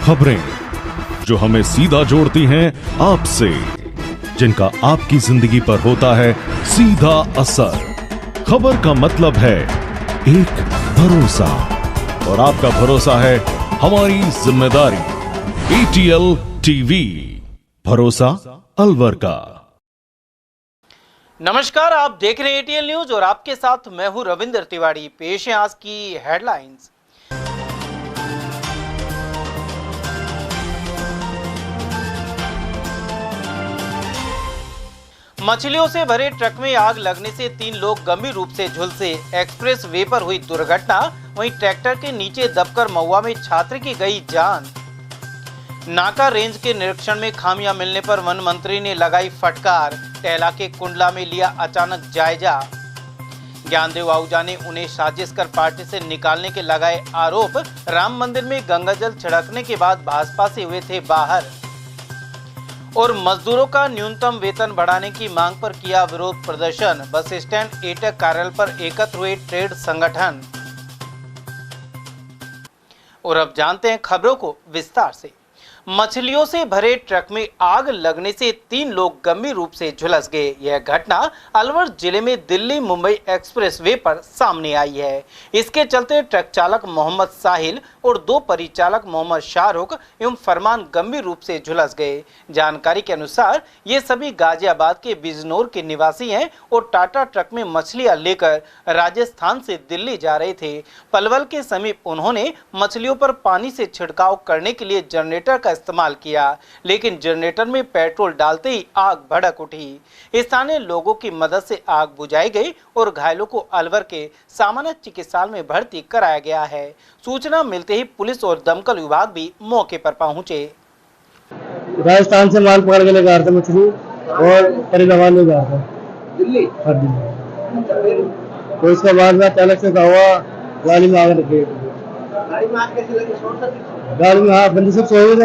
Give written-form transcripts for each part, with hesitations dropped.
खबरें जो हमें सीधा जोड़ती हैं आपसे, जिनका आपकी जिंदगी पर होता है सीधा असर। खबर का मतलब है एक भरोसा, और आपका भरोसा है हमारी जिम्मेदारी। ATL टीवी, भरोसा अलवर का। नमस्कार, आप देख रहे हैं ATL न्यूज और आपके साथ मैं हूं रविंद्र तिवारी। पेश है आज की हेडलाइंस। मछलियों से भरे ट्रक में आग लगने से 3 लोग गंभीर रूप से झुलसे। एक्सप्रेस वे पर हुई दुर्घटना, वहीं ट्रैक्टर के नीचे दबकर महुआ में छात्र की गई जान। नाका रेंज के निरीक्षण में खामियां मिलने पर वन मंत्री ने लगाई फटकार। टहला के कुंडला में लिया अचानक जायजा। ज्ञानदेव आहूजा ने उन्हें साजिश कर पार्टी से निकालने के लगाए आरोप। राम मंदिर में गंगाजल छिड़कने के बाद भाजपा से हुए थे बाहर। और मजदूरों का न्यूनतम वेतन बढ़ाने की मांग पर किया विरोध प्रदर्शन। बस स्टैंड एटक कार्यालय पर एकत्र हुए ट्रेड संगठन। और अब जानते हैं खबरों को विस्तार से। मछलियों से भरे ट्रक में आग लगने से 3 लोग गंभीर रूप से झुलस गए। यह घटना अलवर जिले में दिल्ली मुंबई एक्सप्रेस वे पर सामने आई है। इसके चलते ट्रक चालक मोहम्मद साहिल और 2 परिचालक मोहम्मद शाहरुख एवं फरमान गंभीर रूप से झुलस गए। जानकारी के अनुसार ये सभी गाजियाबाद के बिजनौर के निवासी हैं और टाटा ट्रक में मछलियां लेकर राजस्थान से दिल्ली जा रहे थे। पलवल के समीप उन्होंने मछलियों पर पानी से छिड़काव करने के लिए जनरेटर का इस्तेमाल किया, लेकिन जनरेटर में पेट्रोल डालते ही आग भड़क उठी। स्थानीय लोगों की मदद से आग बुझाई गई और घायलों को अलवर के सामान्य चिकित्सालय में भर्ती कराया गया है। सूचना मिलते ही पुलिस और दमकल विभाग भी मौके पर पहुंचे। राजस्थान से माल पकड़ के लेकर आ रहे थे मछली और फरीदाबाद ले जा रहे थे दिल्ली। तो इसके बाद में अचानक से हुआ, गाड़ी में आग लगी। गाड़ी में आग कैसे लगी? Short circuit. गाड़ी में, हाँ, बंदी सब सोए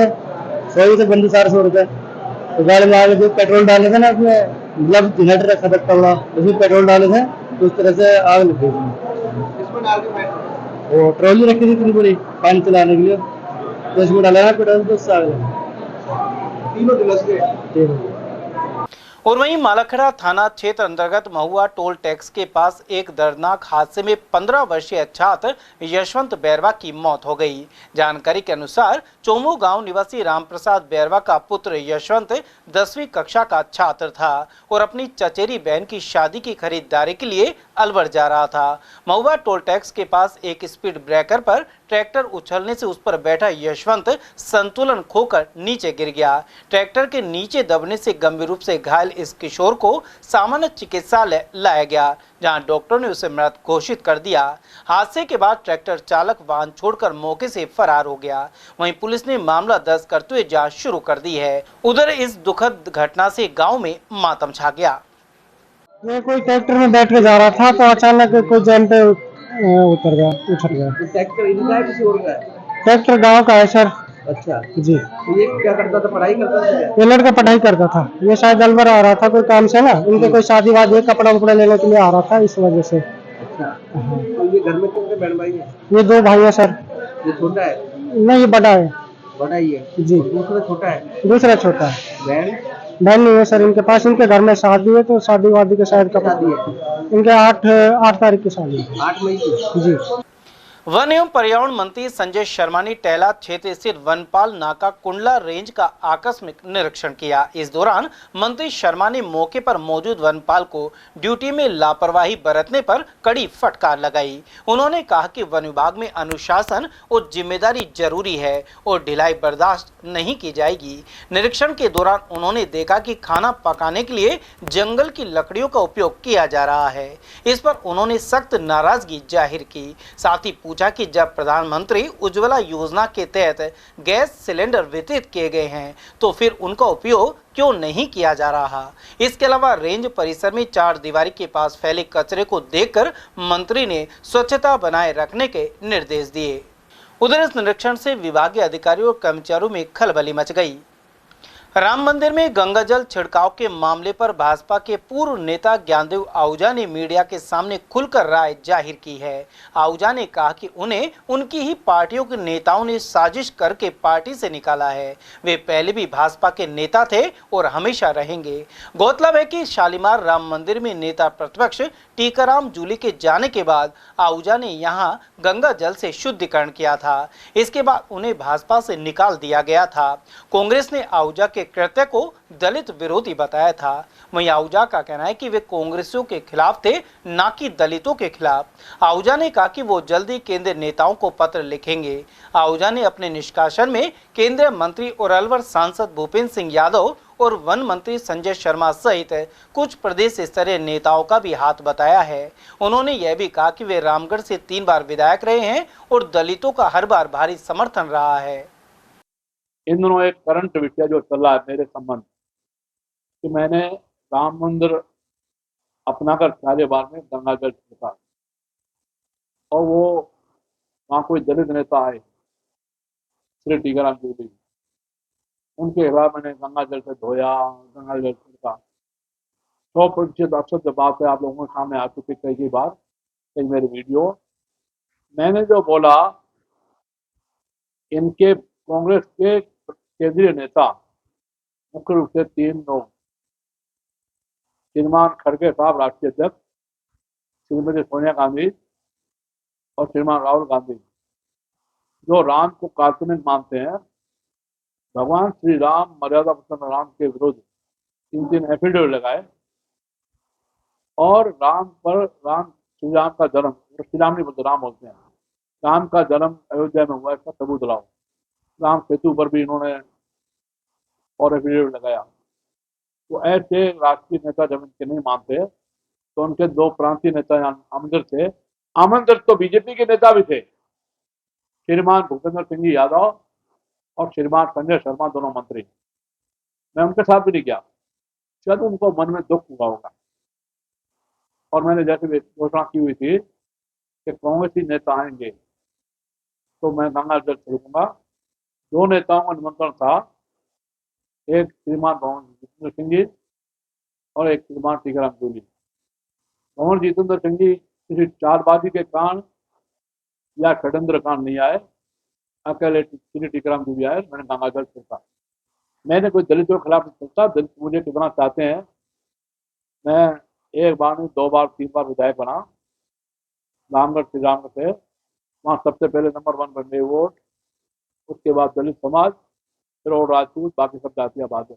थे बंदी सारे सो रहे थे। तो गाड़ी में आगे जो पेट्रोल डाले थे ना, उसमें मतलब जनरेटर रखा था तगड़ा, उसमें पेट्रोल डाले थे तो उस तरह से आग लग गई। इसमें डाल के पेट्रोल, वो ट्रॉली रखी थी इतनी बड़ी पानी चलाने के लिए, तो इसमें डाला ना पेट्रोल तो उससे आग लगी। 3 दिन लगे। और वहीं मालाखेड़ा थाना क्षेत्र अंतर्गत महुआ टोल टैक्स के पास एक दर्दनाक हादसे में 15 वर्षीय छात्र यशवंत बैरवा की मौत हो गई। जानकारी के अनुसार चोमू गांव निवासी रामप्रसाद बैरवा का पुत्र यशवंत 10वीं कक्षा का छात्र था और अपनी चचेरी बहन की शादी की खरीदारी के लिए अलवर जा रहा था। महुआ टोल टैक्स के पास एक स्पीड ब्रेकर पर ट्रैक्टर उछलने से उस पर बैठा यशवंत संतुलन खोकर नीचे गिर गया। ट्रैक्टर के नीचे दबने से गंभीर रूप से घायल इस किशोर को सामान्य चिकित्सालय लाया गया, जहां डॉक्टर ने उसे मृत घोषित कर दिया। हादसे के बाद ट्रैक्टर चालक वाहन छोड़कर मौके से फरार हो गया। वहीं पुलिस ने मामला दर्ज करते हुए जांच शुरू कर दी है। उधर इस दुखद घटना से गांव में मातम छा गया। मैं कोई ट्रैक्टर में बैठ के जा रहा था तो अचानक कोई जैन पे उतर गया, उछल गया। ट्रैक्टर इनका है किसी और का है? ट्रैक्टर गांव का है सर। अच्छा जी। तो ये क्या करता था, पढ़ाई करता था? ये लड़का पढ़ाई करता था। ये शायद अलवर आ रहा था कोई काम से ना, इनके कोई शादी वादी कपड़ा उपड़ा लेने के लिए आ रहा था, इस वजह से। अच्छा। तो ये घर में कितने बहन भाई हैं? ये 2 भाई हैं सर। ये छोटा है? नहीं, ये बड़ा है। बड़ा ही है जी। दूसरा छोटा है? दूसरा छोटा है। बहन नहीं है सर इनके पास। इनके घर में शादी है तो शादी वादी के शायद कब शादी है इनके 8 तारीख की शादी, 8 मई की जी। वन एवं पर्यावरण मंत्री संजय शर्मा ने टहला क्षेत्र स्थित वनपाल नाका कुंडला रेंज का आकस्मिक निरीक्षण किया। इस दौरान मंत्री शर्मा ने मौके पर मौजूद वनपाल को ड्यूटी में लापरवाही बरतने पर कड़ी फटकार लगाई। उन्होंने कहा कि वन विभाग में अनुशासन और जिम्मेदारी जरूरी है और ढिलाई बर्दाश्त नहीं की जाएगी। निरीक्षण के दौरान उन्होंने देखा कि खाना पकाने के लिए जंगल की लकड़ियों का उपयोग किया जा रहा है। इस पर उन्होंने सख्त नाराजगी जाहिर की। साथ ही पूछा कि जब प्रधानमंत्री उज्ज्वला योजना के तहत गैस सिलेंडर वितरित किए गए हैं तो फिर उनका उपयोग क्यों नहीं किया जा रहा। इसके अलावा रेंज परिसर में 4 दीवारी के पास फैले कचरे को देखकर मंत्री ने स्वच्छता बनाए रखने के निर्देश दिए। उधर इस निरीक्षण से विभागीय अधिकारियों और कर्मचारियों में खलबली मच गई। राम मंदिर में गंगाजल छिड़काव के मामले पर भाजपा के पूर्व नेता ज्ञानदेव आहूजा ने मीडिया के सामने खुलकर राय जाहिर की है। आहूजा ने कहा कि उन्हें उनकी ही पार्टियों के नेताओं ने साजिश करके पार्टी से निकाला है। वे पहले भी भाजपा के नेता थे और हमेशा रहेंगे। गौरतलब है कि शालीमार राम मंदिर में नेता प्रतिपक्ष टीकाराम जूली के जाने के बाद आहूजा ने यहां गंगा जल से शुद्धिकरण किया था। इसके बाद उन्हें भाजपा से निकाल दिया गया था। कांग्रेस ने आहूजा के कृत्य को दलित विरोधी बताया था। वहीं आहूजा का कहना है कि वे कांग्रेसियों के खिलाफ थे, ना कि दलितों के खिलाफ। आहूजा ने कहा कि वो जल्दी केंद्रीय नेताओं को पत्र लिखेंगे। आहूजा ने अपने निष्कासन में केंद्रीय मंत्री और अलवर सांसद भूपेंद्र सिंह यादव और वन मंत्री संजय शर्मा सहित कुछ प्रदेश स्तरीय नेताओं का भी हाथ बताया है। उन्होंने यह भी कहा कि वे रामगढ़ से 3 बार विधायक रहे हैं और दलितों का हर बार भारी समर्थन रहा है। इन दिनों एक करंट विषय जो चल रहा है मेरे संबंध कि मैंने राम मंदिर अपनाकर 4 बार में गंगा जल छिड़का और वो वहाँ कोई दलित नेता आए श्री टीकाराम जूली, उनके खिलाफ मैंने गंगा जल से धोया, गंगा जल छिड़का। 100% अक्षत बात है, आप लोगों के सामने आ चुकी कई बार, कई मेरी वीडियो। मैंने जो बोला, इनके कांग्रेस के केंद्रीय नेता मुख्य रूप से 3 लोग, श्रीमान खड़गे साहब राष्ट्रीय अध्यक्ष, श्रीमती सोनिया गांधी और श्रीमान राहुल गांधी, जो राम को काल्पनिक मानते हैं, भगवान श्री राम मर्यादा पुरुषोत्तम राम के विरुद्ध 3 एफिडेविट लगाए और श्री राम का जन्म, श्री राम नहीं बोलते, राम बोलते हैं, राम का जन्म अयोध्या में हुआ इसका सबूत लाओ। राम सेतु पर भी इन्होंने और एफिडेविट लगाया। तो ऐसे राष्ट्रीय नेता जब इनके नहीं मानते तो उनके 2 प्रांतीय नेता आमंत्रित थे। आमंत्रित तो बीजेपी के नेता भी थे, श्रीमान भूपेंद्र सिंह जी यादव और श्रीमान संजय शर्मा, दोनों मंत्री। मैं उनके साथ भी नहीं गया, शायद उनको मन में दुख हुआ होगा। और मैंने जैसे घोषणा की हुई थी कि कांग्रेसी नेता आएंगे तो मैं गंगा जल छिड़कूंगा। 2 नेताओं का निमंत्रण था, एक श्रीमान भवन जितेंद्र सिंह जी और एक श्रीमान टीकाराम जूली। भवन जितेंद्र सिंह जी किसी चालबाजी के कारण या षड्यंत्र कारण नहीं आए, अकेले श्री टीकाराम जूली आए, मैंने गंगा जल छिड़का। मैंने कोई दलितों के खिलाफ नहीं सोचा, दलित मुझे कितना चाहते हैं। मैं 1 बार नहीं 2 बार 3 बार विधायक बना रामगढ़ श्री रामगढ़ से। वहाँ सबसे पहले नंबर 1 बने वोट, उसके बाद दलित समाज, फिर और राजपूत, बाकी सब जातियाँ बाद है।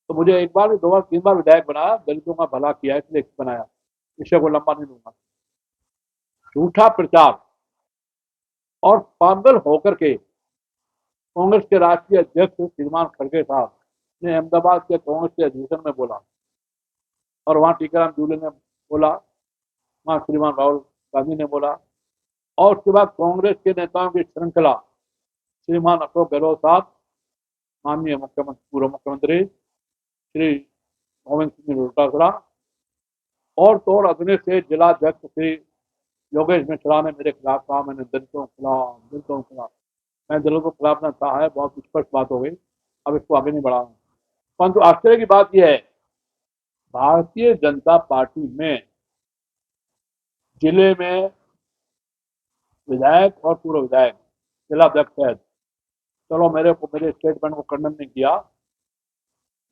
तो मुझे 1 बार 2 बार 3 बार विधायक बनाया, दलितों का भला किया इसलिए बनाया। विषय को लंबा नहीं लूंगा। झूठा प्रचार और पागल होकर के कांग्रेस के राष्ट्रीय अध्यक्ष श्रीमान खड़गे साहब ने अहमदाबाद के कांग्रेस के अधिवेशन में बोला और वहाँ टीकाराम जूली ने बोला, वहाँ श्रीमान राहुल गांधी ने बोला, और उसके बाद कांग्रेस के नेताओं की श्रृंखला, श्रीमान अशोक गहलोत साहब, माननीय मुख्यमंत्री, पूर्व मुख्यमंत्री श्री गोविंद सिंह डोटासरा, और तो और अगले से जिलाध्यक्ष श्री योगेश मिश्रा ने मेरे खिलाफ कहा, मैंने दलितों के खिलाफ। मैं दलितों के खिलाफ न कहा है, बहुत स्पष्ट बात हो गई, अब इसको आगे नहीं बढ़ा। परंतु आश्चर्य की बात यह है, भारतीय जनता पार्टी में जिले में विधायक और पूर्व विधायक, जिलाध्यक्ष है, चलो मेरे स्टेटमेंट को खंडन नहीं किया,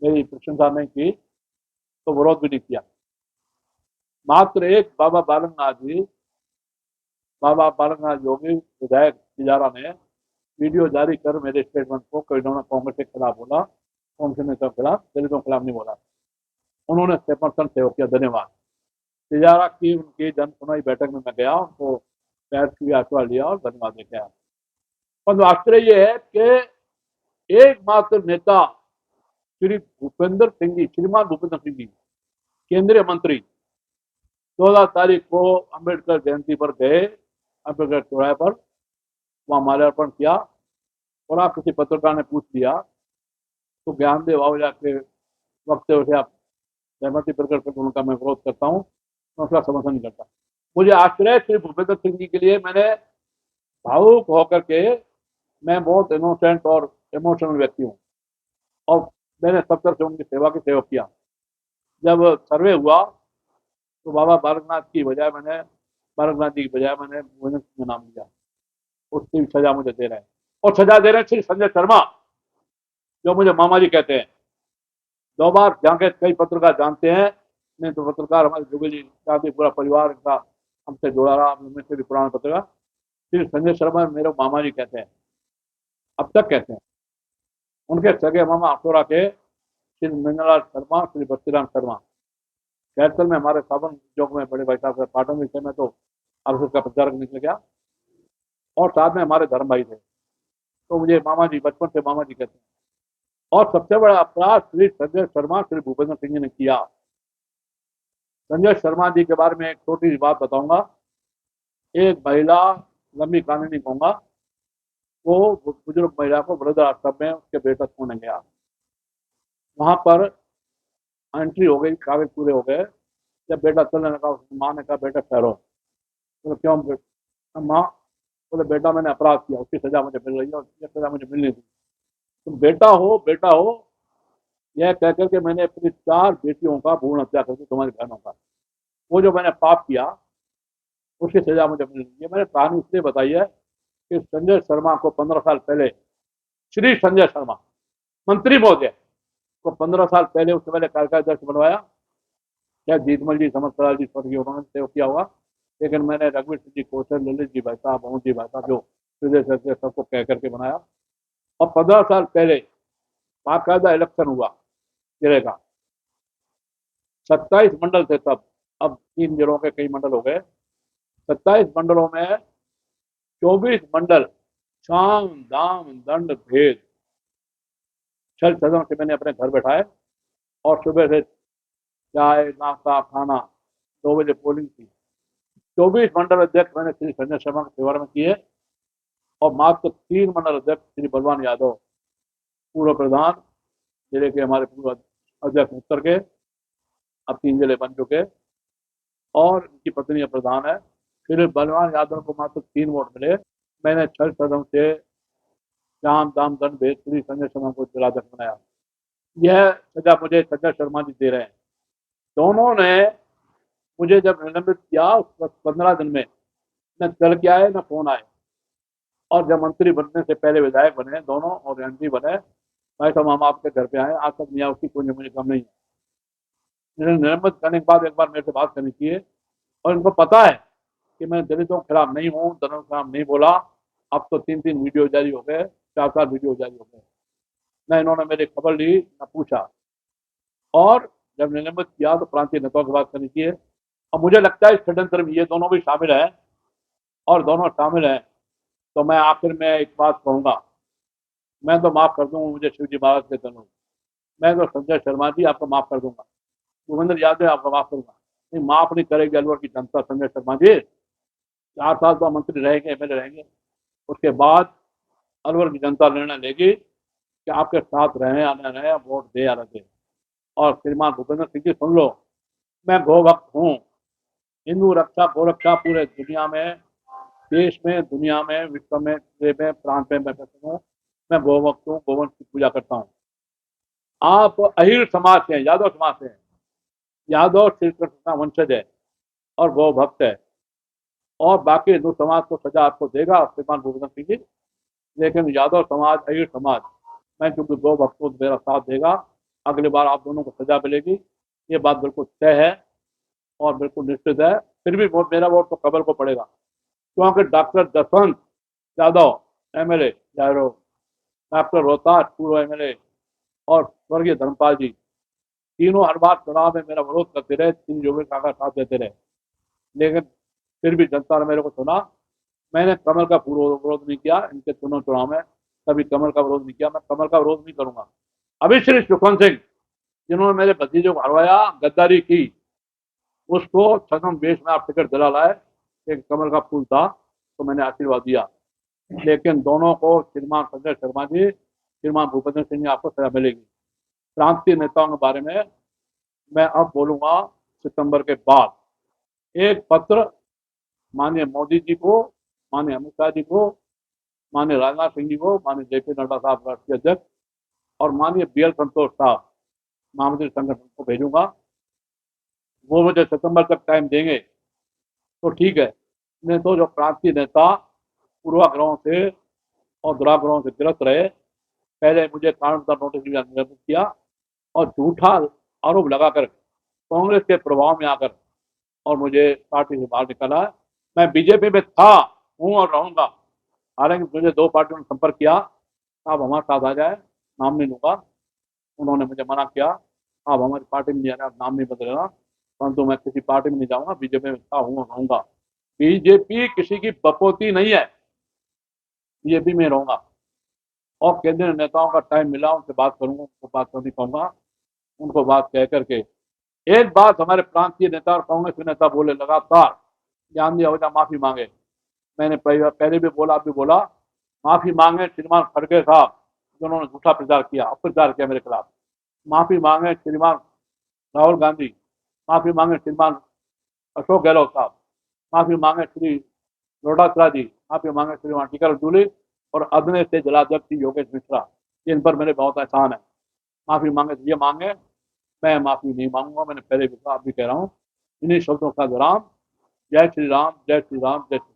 मेरी प्रशंसा नहीं की, तो विरोध भी नहीं किया। मात्र एक बाबा बालकनाथ योगी विधायक तिजारा ने वीडियो जारी कर मेरे स्टेटमेंट को कांग्रेस के खिलाफ बोला, कांग्रेस नेताओं के खिलाफ, दलितों के खिलाफ नहीं बोला। उन्होंने समर्थन सेव किया, धन्यवाद। तिजारा की उनकी जन सुनवाई बैठक में मैं गया, उनको पैर की आशीर्वाद लिया और धन्यवाद देके आया। परंतु आश्चर्य ये है कि एकमात्र नेता श्री भूपेंद्र सिंह जी, श्रीमान भूपेंद्र सिंह जी, केंद्रीय मंत्री, 14 तारीख को अम्बेडकर जयंती पर गए, अम्बेडकर चौराहे पर, वहाँ माल्यार्पण किया। और आप किसी पत्रकार ने पूछ लिया तो ज्ञानदेव आहूजा के वक्तव्य से आप सहमति प्रकट करके उनका मैं विरोध करता हूँ, मैं उसका समर्थन नहीं करता। मुझे आश्चर्य श्री भूपेंद्र सिंह जी के लिए मैंने भावुक होकर के, मैं बहुत इनोसेंट और इमोशनल व्यक्ति हूँ, और मैंने सब तरह से उनकी सेवा की सेवा किया। जब सर्वे हुआ तो बाबा बालकनाथ की बजाय मैंने बालकनाथ जी की बजाय मैंने भुवनेश्वर सिंह का नाम लिया। उसकी सजा मुझे दे रहे हैं, और सजा दे रहे हैं श्री संजय शर्मा, जो मुझे मामा जी कहते हैं। 2 बार जाके कई पत्रकार जानते हैं, नहीं तो पत्रकार हमारे जुगल जी साथी पूरा परिवार का हमसे जुड़ा रहा, उनमें से भी पुराना पत्रकार श्री संजय शर्मा मेरे मामा जी कहते हैं, अब तक कहते हैं। उनके सगे मामा अखोरा के श्री नंदलाल शर्मा, श्री बत्तीराम शर्मा कैथल में हमारे सावन चौक में बड़े भाई साहब पाटन विषय में तो आरएसएस का प्रचारक निकल गया, और साथ में हमारे धर्म भाई थे, तो मुझे मामा जी बचपन से मामा जी कहते हैं। और सबसे बड़ा अपराध श्री संजय शर्मा श्री भूपेंद्र सिंह जी ने किया। संजय शर्मा जी के बारे में एक छोटी सी बात बताऊंगा। एक महिला, लंबी कहानी नहीं कहूंगा, वो बुजुर्ग महिला को वृद्ध आश्रम में उसके बेटा छोड़ने गया। वहां पर एंट्री हो गई, कागज पूरे हो गए। जब बेटा चलने लगा, उसकी माँ ने कहा बेटा ठहरो। बोले क्यों माँ? बोले बेटा मैंने अपराध किया, उसकी सजा मुझे मिल रही है और उसकी सजा मुझे मिलनी थी। तुम बेटा हो यह कहकर के मैंने अपनी 4 बेटियों का भ्रूण हत्या करके तुम्हारी बहनों का, वो जो मैंने पाप किया उसकी सजा मुझे मिल रही है। मैंने कहानी इसलिए बताई है कि संजय शर्मा को 15 साल पहले, श्री संजय शर्मा मंत्री महोदय को 15 साल पहले उससे पहले कार्यकाध्यक्ष बनवाया। क्या जीतमल जी, समर्थलाल जी स्वर्गीय, उन्होंने सेव किया होगा, लेकिन मैंने रघुवीर सिंह जी कौशल, ललित जी भाई साहब, मोहन जी भाई साहब, जो प्रदेश अध्यक्ष सबको कह करके बनाया। और 15 साल पहले बाकायदा इलेक्शन हुआ जिले का। 27 मंडल थे तब, अब 3 जिलों के कई मंडल हो गए। 27 मंडलों में 24 मंडल साम दाम दंड भेद छल सदन से मैंने अपने घर बैठाए, और सुबह से चाय नाश्ता खाना, 2 बजे पोलिंग थी। 24 मंडल अध्यक्ष मैंने श्री संजय शर्मा के सेवा में किए, और मात्र 3 मंडल अध्यक्ष श्री बलवान यादव, पूर्व प्रधान जिले के, हमारे पूर्व अध्यक्ष उत्तर के, अब 3 जिले बन चुके, और उनकी पत्नी प्रधान है। फिर बलवान यादव को मात्र 3 वोट मिले। मैंने छल सदन से जाम दाम दंड भेद श्री संजय शर्मा को जिलाध्यक्ष बनाया। यह सजा मुझे संजय शर्मा जी दे रहे हैं। दोनों ने मुझे जब निलंबित किया उस वक्त 15 दिन में न चल के आए न फोन आए, और जब मंत्री बनने से पहले विधायक बने दोनों और एमपी बने, भाई साहब हम आपके घर पे आए, आज तक मियाँ उसकी कोई मुझे कम नहीं है। निलंबित करने के बाद एक बार मेरे से बात करनी चाहिए, और इनको पता है कि मैं दलितों के खिलाफ नहीं हूँ, दलितों के खिलाफ नहीं बोला। अब तो 3 वीडियो जारी हो गए, 4 वीडियो जारी हो गए। न इन्होंने मेरी खबर ली न पूछा, और जब निलंबित किया तो प्रांतीय नेताओं की बात करनी चाहिए। और मुझे लगता है इस षड्यंत्र में ये दोनों भी शामिल हैं, और दोनों शामिल हैं। तो मैं आखिर में एक बात कहूंगा, मैं तो माफ कर दूंगा, मुझे शिवजी महाराज के चरणों, मैं तो संजय शर्मा जी आपको माफ कर दूंगा, भूपेंद्र यादव आपको माफ करूंगा, नहीं माफ नहीं करेगी अलवर की जनता संजय शर्मा जी। 4 साल तो मंत्री रहेंगे, एमएलए रहेंगे, उसके बाद अलवर की जनता निर्णय लेगी कि आपके साथ रहे या न रहे, वोट दे या न दे। और श्रीमान भूपेंद्र सिंह जी सुन लो, मैं गौ भक्त हूँ। हिंदू रक्षा गौ रक्षा पूरे दुनिया में, देश में, दुनिया में, विश्व में, प्रांत में मैं हूँ। मैं गौ भक्त हूँ, गोवंश की पूजा करता हूँ। आप अहिर समाज से हैं, यादव समाज से हैं, यादव श्री कृष्ण का वंशज है और गौ भक्त है, और बाकी हिंदू समाज को सजा आपको देगा श्रीमान भूपेंद्र सिंह जी, लेकिन यादव समाज, अहिर समाज, मैं क्योंकि गौ भक्त को मेरा साथ देगा, अगली बार आप दोनों को सजा मिलेगी, ये बात बिल्कुल तय है और बिल्कुल निश्चित है। फिर भी मेरा वोट तो कमल को पड़ेगा, क्योंकि doctor Jaswant Yadav MLA, doctor Rohtas पूर्व एमएलए, और स्वर्गीय धर्मपाल जी, तीनों हर बार चुनाव में मेरा विरोध करते रहे, 3 योगी काका साथ देते रहे, लेकिन फिर भी जनता ने मेरे को सुना। मैंने कमल का पूरा विरोध नहीं किया, इनके चुनाव में कभी कमल का विरोध नहीं किया, मैं कमल का विरोध नहीं करूंगा। अभी श्री सुखवंत सिंह जिन्होंने मेरे भतीजों को हरवाया, गद्दारी की, उसको छदम वेश में आप टिकट दिला लाए, एक कमल का फूल था तो मैंने आशीर्वाद दिया, लेकिन दोनों को श्रीमान संजय शर्मा जी, श्रीमान भूपेंद्र सिंह जी आपको सजा मिलेगी। प्रांतीय नेताओं के बारे में मैं अब बोलूंगा सितंबर के बाद। एक पत्र माननीय मोदी जी को, माननीय अमित शाह जी को, माननीय राजनाथ सिंह जी को, माननीय जेपी नड्डा साहब राष्ट्रीय अध्यक्ष, और माननीय BL संतोष साहब महामंत्री संगठन को भेजूंगा। वो मुझे सितंबर तक टाइम देंगे तो ठीक है, नहीं तो जो प्रांतीय नेता पूर्वाग्रहों से और दुराग्रहों से गिरफ्त रहे, पहले मुझे कानूनता नोटिस निलंबित किया और झूठा आरोप लगाकर कांग्रेस के प्रभाव में आकर और मुझे पार्टी से बाहर निकाला। मैं बीजेपी में था, हूँ और रहूंगा। हालांकि मुझे 2 पार्टियों ने संपर्क किया, आप हमारे साथ आ जाए, नाम नहीं लूंगा। उन्होंने मुझे मना किया, आप हमारी पार्टी में नहीं आना, नाम नहीं बदलेगा। परंतु मैं किसी पार्टी में नहीं जाऊंगा, बीजेपी में था, हूँ और रहूंगा। बीजेपी किसी की बपोती नहीं है, बीजेपी में रहूंगा। और केंद्रीय नेताओं का टाइम मिला, उनसे बात करूंगा, उनको बात करनी कहूंगा। उनको बात कह करके एक बात हमारे प्रांतीय नेता और कांग्रेस के नेता बोले लगातार, गांधी आहूजा माफी मांगे। मैंने पहले भी बोला, अभी बोला, माफी मांगे श्रीमान खड़गे साहब जिन्होंने झूठा प्रचार किया, अपप्रचार किया मेरे खिलाफ। माफी मांगे श्रीमान राहुल गांधी, माफी मांगे श्रीमान अशोक गहलोत साहब, माफी मांगे श्री लोटासरा जी, माफी मांगे श्रीमान टीकर जूली और अदने से जलाध्यक्ष योगेश मिश्रा, जिन पर मेरे बहुत एहसान है। माफी मांगे तो ये मांगे, मैं माफी नहीं मांगूंगा। मैंने पहले भी कहा, अभी कह रहा हूँ, इन्हीं शब्दों का विराम। जय श्री राम, जय श्री राम, जय श्री।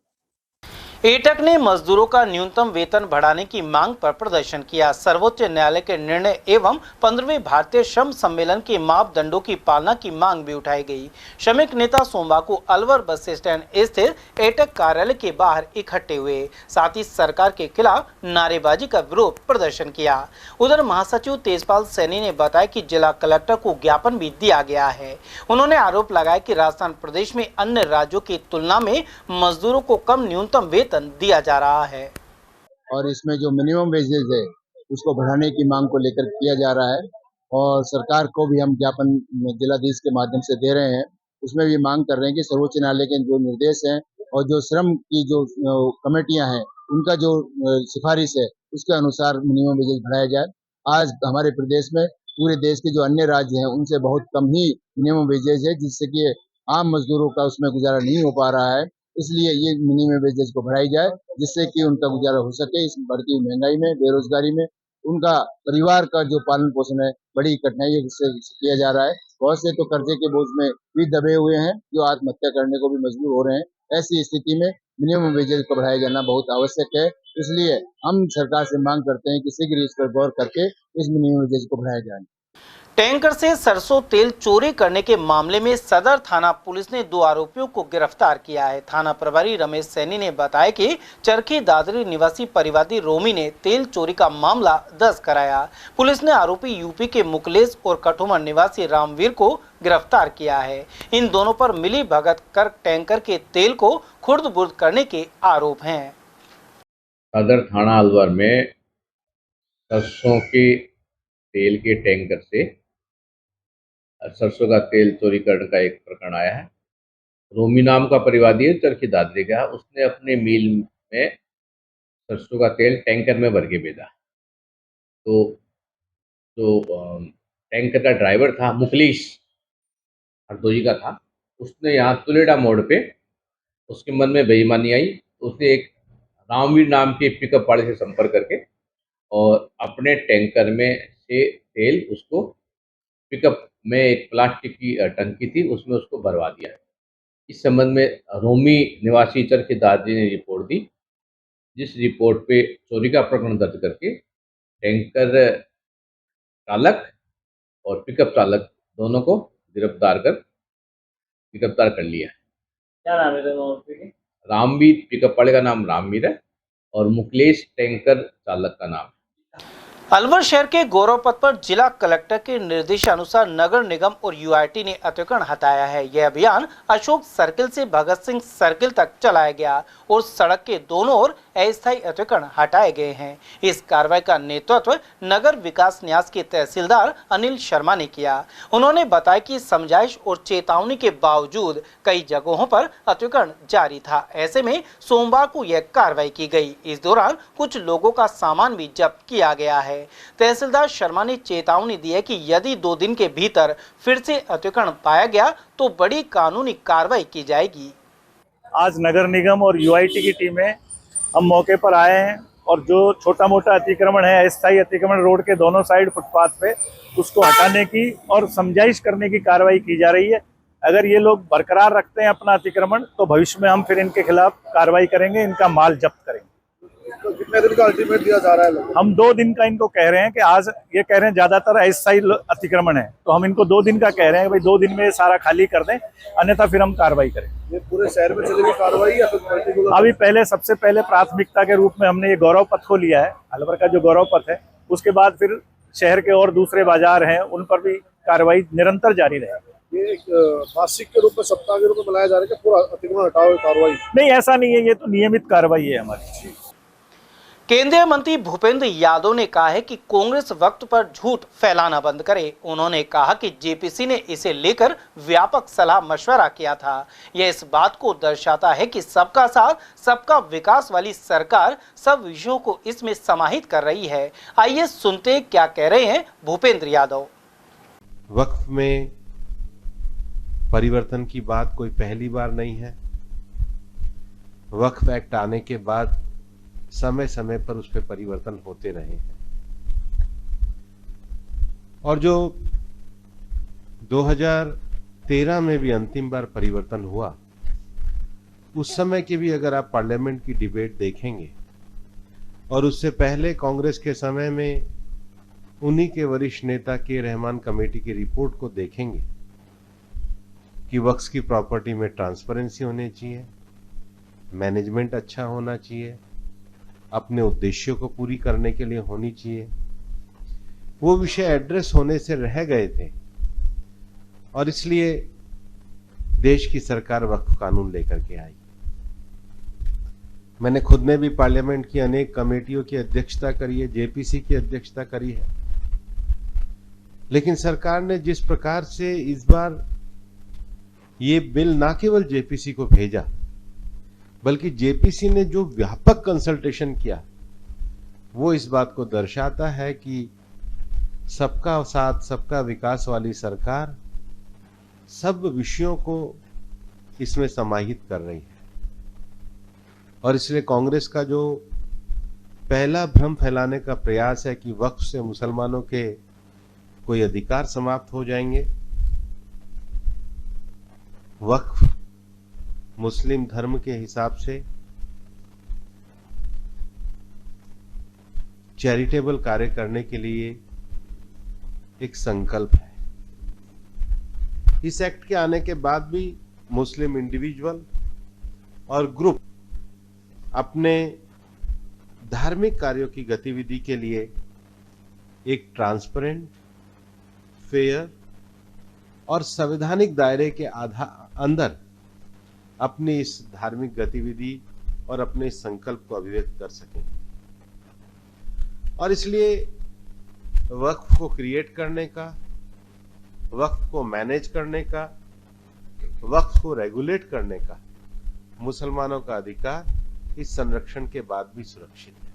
एटक ने मजदूरों का न्यूनतम वेतन बढ़ाने की मांग पर प्रदर्शन किया। सर्वोच्च न्यायालय के निर्णय एवं 15वें भारतीय श्रम सम्मेलन के मापदंडों की पालना की मांग भी उठाई गई। श्रमिक नेता सोमवार को अलवर बस स्टैंड स्थित एटक कार्यालय के बाहर इकट्ठे हुए, साथ ही सरकार के खिलाफ नारेबाजी का विरोध प्रदर्शन किया। उधर महासचिव तेजपाल सैनी ने बताया कि जिला कलेक्टर को ज्ञापन भी दिया गया है। उन्होंने आरोप लगाया कि राजस्थान प्रदेश में अन्य राज्यों की तुलना में मजदूरों को कम न्यूनतम वेतन दिया जा रहा है और इसमें जो मिनिमम वेजेज है उसको बढ़ाने की मांग को लेकर किया जा रहा है और सरकार को भी हम ज्ञापन जिलाधीश के माध्यम से दे रहे हैं। उसमें भी मांग कर रहे हैं कि सर्वोच्च न्यायालय के जो निर्देश हैं और जो श्रम की जो कमेटियां हैं उनका जो सिफारिश है उसके अनुसार मिनिमम वेजेज बढ़ाया जाए। आज हमारे प्रदेश में पूरे देश के जो अन्य राज्य हैं उनसे बहुत कम ही मिनिमम वेजेज है, जिससे कि आम मजदूरों का उसमें गुजारा नहीं हो पा रहा है। इसलिए ये मिनिमम वेजेज को बढ़ाई जाए जिससे कि उनका गुजारा हो सके। इस बढ़ती महंगाई में, बेरोजगारी में उनका परिवार का जो पालन पोषण है बड़ी कठिनाई से किया जा रहा है। बहुत से तो कर्जे के बोझ में भी दबे हुए हैं जो आत्महत्या करने को भी मजबूर हो रहे हैं। ऐसी स्थिति में मिनिमम वेजेज को बढ़ाया जाना बहुत आवश्यक है। इसलिए हम सरकार से मांग करते हैं कि शीघ्र इस पर गौर करके इस मिनिमम वेजेज को बढ़ाया जाए। टैंकर से सरसों तेल चोरी करने के मामले में सदर थाना पुलिस ने 2 आरोपियों को गिरफ्तार किया है। थाना प्रभारी रमेश सैनी ने बताया कि चरखी दादरी निवासी परिवादी रोमी ने तेल चोरी का मामला दर्ज कराया। पुलिस ने आरोपी यूपी के मुकलेश और कठुमर निवासी रामवीर को गिरफ्तार किया है। इन दोनों पर मिली भगत कर टैंकर के तेल को खुर्द-बुर्द करने के आरोप हैं। सदर थाना अलवर में सरसों के तेल के टैंकर से सरसों का तेल चोरी करने का एक प्रकरण आया है। रोमी नाम का परिवादी है, चरखी दादरी का। उसने अपने मिल में सरसों का तेल टैंकर में भर के भेजा। तो जो टैंकर का ड्राइवर था मुकलेश हरदोई का था, उसने यहाँ तुलेडा मोड़ पे उसके मन में बेईमानी आई। उसने एक रामवीर नाम के पिकअप वाले से संपर्क करके और अपने टैंकर में से तेल उसको पिकअप में एक प्लास्टिक की टंकी थी उसमें उसको भरवा दिया। इस संबंध में रोमी निवासी चरखी दादरी ने रिपोर्ट दी, जिस रिपोर्ट पे चोरी का प्रकरण दर्ज करके टैंकर चालक और पिकअप चालक दोनों को गिरफ्तार कर लिया है। क्या नाम है? रामवीर पिकअप वाले का नाम रामवीर है और मुकलेश टैंकर चालक का नाम है। अलवर शहर के गौरव पथ पर जिला कलेक्टर के निर्देशानुसार नगर निगम और यूआईटी ने अतिक्रमण हटाया है। यह अभियान अशोक सर्किल से भगत सिंह सर्किल तक चलाया गया और सड़क के दोनों ओर अस्थायी अतिक्रमण हटाए गए हैं। इस कार्रवाई का नेतृत्व नगर विकास न्यास के तहसीलदार अनिल शर्मा ने किया। उन्होंने बताया कि समझाइश और चेतावनी के बावजूद कई जगहों पर अतिक्रमण जारी था। ऐसे में सोमवार को यह कार्रवाई की गई। इस दौरान कुछ लोगों का सामान भी जब्त किया गया है। तहसीलदार शर्मा ने चेतावनी दी है कि यदि 2 दिन के भीतर फिर से अतिक्रमण पाया गया तो बड़ी कानूनी कार्रवाई की जाएगी। आज नगर निगम और यूआईटी की टीमें हम मौके पर आए हैं और जो छोटा मोटा अतिक्रमण है, अस्थायी अतिक्रमण रोड के दोनों साइड फुटपाथ पे, उसको हटाने की और समझाइश करने की कार्रवाई की जा रही है। अगर ये लोग बरकरार रखते हैं अपना अतिक्रमण तो भविष्य में हम फिर इनके खिलाफ कार्रवाई करेंगे, इनका माल जब्त करेंगे। तो कितने दिन का अल्टीमेट दिया जा रहा है लोगों को? हम 2 दिन का इनको कह रहे हैं कि आज ये कह रहे हैं ज्यादातर अस्थायी अतिक्रमण है, तो हम इनको 2 दिन का कह रहे हैं कि भाई 2 दिन में ये सारा खाली कर दें, अन्यथा फिर हम कार्रवाई करेंगे। ये पूरे शहर में चलेगी कार्रवाई या फिर पर्टिकुलर? अभी पहले सबसे पहले प्राथमिकता के रूप में हमने ये गौरव पथ को लिया है, अलवर का जो गौरव पथ है, उसके बाद फिर शहर के और दूसरे बाजार हैं उन पर भी कार्रवाई निरंतर जारी रहेगी। ये एक मासिक के रूप में, सप्ताह के रूप में बनाया जा रहा है कि पूरा अतिक्रमण हटाओ कार्रवाई? नहीं, ऐसा नहीं है, ये तो नियमित कार्रवाई है हमारी। केंद्रीय मंत्री भूपेंद्र यादव ने कहा है कि कांग्रेस वक्त पर झूठ फैलाना बंद करे। उन्होंने कहा कि जेपीसी ने इसे लेकर व्यापक सलाह मशवरा किया था। यह इस बात को दर्शाता है कि सबका साथ सबका विकास वाली सरकार सब विषयों को इसमें समाहित कर रही है। आइए सुनते क्या कह रहे हैं भूपेंद्र यादव। वक्फ में परिवर्तन की बात कोई पहली बार नहीं है। वक्फ एक्ट आने के बाद समय समय पर उस पर परिवर्तन होते रहे हैं और जो 2013 में भी अंतिम बार परिवर्तन हुआ, उस समय की भी अगर आप पार्लियामेंट की डिबेट देखेंगे और उससे पहले कांग्रेस के समय में उन्हीं के वरिष्ठ नेता के रहमान कमेटी की रिपोर्ट को देखेंगे कि वक्फ की प्रॉपर्टी में ट्रांसपेरेंसी होनी चाहिए, मैनेजमेंट अच्छा होना चाहिए, अपने उद्देश्यों को पूरी करने के लिए होनी चाहिए, वो विषय एड्रेस होने से रह गए थे और इसलिए देश की सरकार वक्फ कानून लेकर के आई। मैंने खुद ने भी पार्लियामेंट की अनेक कमेटियों की अध्यक्षता करी है, जेपीसी की अध्यक्षता करी है, लेकिन सरकार ने जिस प्रकार से इस बार ये बिल ना केवल जेपीसी को भेजा, बल्कि जेपीसी ने जो व्यापक कंसल्टेशन किया, वो इस बात को दर्शाता है कि सबका साथ सबका विकास वाली सरकार सब विषयों को इसमें समाहित कर रही है। और इसलिए कांग्रेस का जो पहला भ्रम फैलाने का प्रयास है कि वक्फ से मुसलमानों के कोई अधिकार समाप्त हो जाएंगे, वक्फ मुस्लिम धर्म के हिसाब से चैरिटेबल कार्य करने के लिए एक संकल्प है। इस एक्ट के आने के बाद भी मुस्लिम इंडिविजुअल और ग्रुप अपने धार्मिक कार्यों की गतिविधि के लिए एक ट्रांसपेरेंट, फेयर और संवैधानिक दायरे के अंदर अपनी इस धार्मिक गतिविधि और अपने इस संकल्प को अभिव्यक्त कर सकें। और इसलिए वक्फ को क्रिएट करने का, वक्फ को मैनेज करने का, वक्फ को रेगुलेट करने का मुसलमानों का अधिकार इस संरक्षण के बाद भी सुरक्षित है।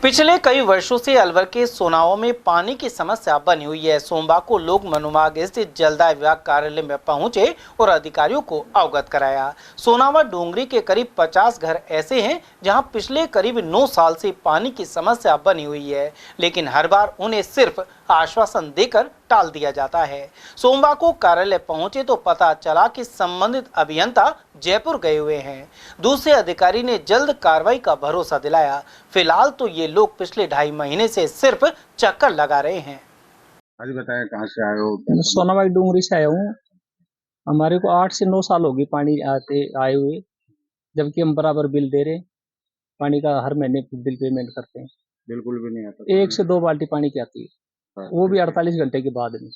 पिछले कई वर्षों से अलवर के सोनाओं में पानी की समस्या बनी हुई है। सोमवार को लोग मनुमार्ग स्थित जलदाय विभाग कार्यालय में पहुंचे और अधिकारियों को अवगत कराया। सोनावा डोंगरी के करीब 50 घर ऐसे हैं जहां पिछले करीब 9 साल से पानी की समस्या बनी हुई है, लेकिन हर बार उन्हें सिर्फ आश्वासन देकर टाल दिया जाता है। सोमवार को कार्यालय पहुंचे तो पता चला कि संबंधित अभियंता जयपुर गए हुए हैं। दूसरे अधिकारी ने जल्द कार्रवाई का भरोसा दिलाया। फिलहाल तो ये लोग पिछले 2.5 महीने से सिर्फ चक्कर लगा रहे हैं। आज बताया कहाँ से आए हो? मैं सोनावा डूंगरी से आया हूँ। हमारे को 8 से 9 साल हो गए पानी आए हुए, जबकि हम बराबर बिल दे रहे। पानी का हर महीने बिल पेमेंट करते हैं। बिल्कुल भी नहीं आता। 1 से 2 बाल्टी पानी की आती है, वो भी 48 घंटे के बाद में।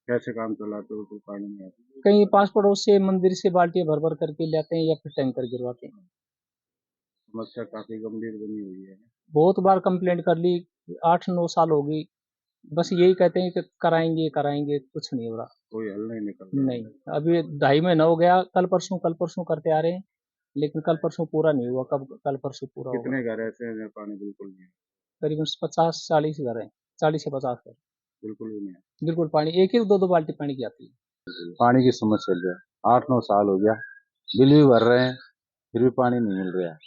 कैसे काम चलाते हो तो पानी नहीं आता? कहीं पास पड़ोस से मंदिर से बाल्टियां भर भर करके लाते हैं या फिर टैंकर गिरवाते हैं। समस्या काफी गंभीर बनी हुई है। बहुत बार कंप्लेंट कर ली, 8-9 साल हो गई, बस यही कहते हैं कि कराएंगे कराएंगे, कुछ नहीं हो रहा। कोई हल नहीं निकल रहा। नहीं, अभी 2.5 महीना हो गया, कल परसों करते आ रहे हैं, लेकिन कल परसों पूरा नहीं हुआ। कब कल परसों पूरा होगा? कितने घर ऐसे हैं जहाँ पानी बिल्कुल नहीं है? करीबन 50-40 घर हैं, 40 से 50 घर। बिल्कुल भी नहीं है। बिल्कुल पानी 1 दो बाल्टी पानी की आती है। पानी की समस्या जो है 8-9 साल हो गया, बिल भी भर रहे हैं, फिर भी पानी नहीं मिल रहा है।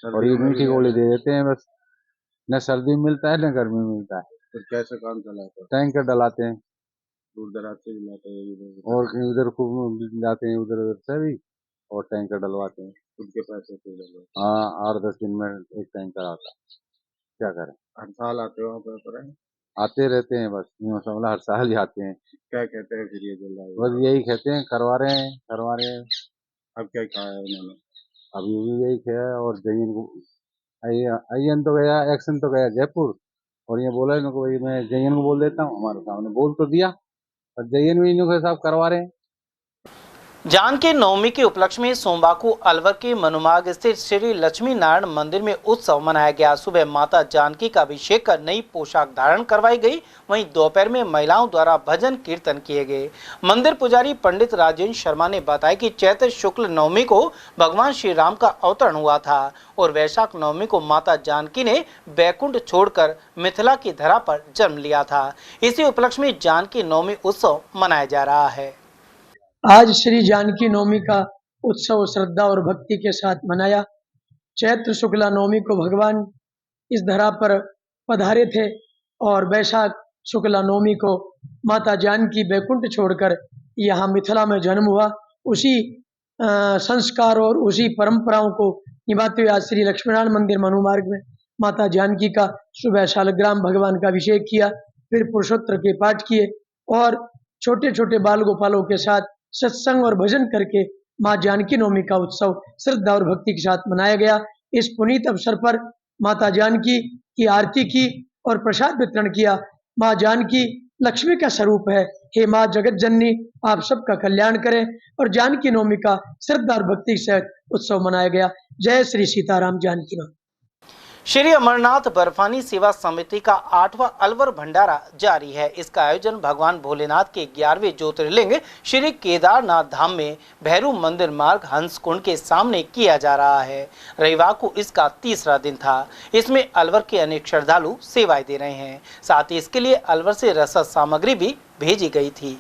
और ये मीठी गोली दे देते हैं बस। न सर्दी में मिलता है न गर्मी में मिलता है। फिर कैसे काम चलाते हैं? टैंकर डलाते हैं दूर दराज से भी लाते हैं और कहीं उधर खूब जाते हैं, उधर उधर से भी, और टैंकर डलवाते हैं। खुद के पैसे से डलवाते हाँ, 8-10 दिन में एक टैंकर आता है। क्या करें, हैं। हर साल आते हो वहाँ पर? आते रहते हैं बस, यूँ समझ हर साल ही आते हैं। क्या कहते हैं फिर ये जिला? बस यही कहते हैं करवा रहे हैं करवा रहे हैं। अब क्या कहा है उन्होंने? अभी भी यही किया है। और जयन को अयन तो गया, एक्शन तो गया जयपुर, और ये बोला इनको भाई मैं जयन को बोल देता हूँ, हमारे सामने बोल तो दिया, और जयन भी इनको हिसाब करवा रहे हैं। जानकी नवमी के उपलक्ष्य में सोमवार को अलवर के मनुमार्ग स्थित श्री लक्ष्मी नारायण मंदिर में उत्सव मनाया गया। सुबह माता जानकी का अभिषेक कर नई पोशाक धारण करवाई गई। वहीं दोपहर में महिलाओं द्वारा भजन कीर्तन किए गए। मंदिर पुजारी पंडित राजेंद्र शर्मा ने बताया कि चैत्र शुक्ल नवमी को भगवान श्री राम का अवतरण हुआ था और वैशाख नवमी को माता जानकी ने बैकुंठ छोड़कर मिथिला की धरा पर जन्म लिया था। इसी उपलक्ष्य में जानकी नवमी उत्सव मनाया जा रहा है। आज श्री जानकी नवमी का उत्सव श्रद्धा और भक्ति के साथ मनाया। चैत्र शुक्ला नवमी को भगवान इस धरा पर पधारे थे और वैशाख शुक्ला नवमी को माता जानकी बैकुंठ छोड़कर यहाँ मिथिला में जन्म हुआ। उसी संस्कार और उसी परंपराओं को निभाते हुए आज श्री लक्ष्मीनारायण मंदिर मनुमार्ग में माता जानकी का सुबह शालग्राम भगवान का अभिषेक किया, फिर पुरुषोत्तर के पाठ किए और छोटे छोटे बाल गोपालों के साथ सत्संग और भजन करके मां जानकी नवमी का उत्सव श्रद्धा और भक्ति के साथ मनाया गया। इस पुनीत अवसर पर माता जानकी की आरती की और प्रसाद वितरण किया। मां जानकी लक्ष्मी का स्वरूप है। हे मां जगत जननी, आप सबका कल्याण करें। और जानकी नवमी का श्रद्धा और भक्ति से उत्सव मनाया गया। जय श्री सीताराम जानकी नवमी। श्री अमरनाथ बर्फानी सेवा समिति का 8वां अलवर भंडारा जारी है। इसका आयोजन भगवान भोलेनाथ के 11वें ज्योतिर्लिंग श्री केदारनाथ धाम में भैरू मंदिर मार्ग हंसकुंड के सामने किया जा रहा है। रविवार को इसका तीसरा दिन था। इसमें अलवर के अनेक श्रद्धालु सेवाएं दे रहे हैं। साथ ही इसके लिए अलवर से रसद सामग्री भी भेजी गई थी।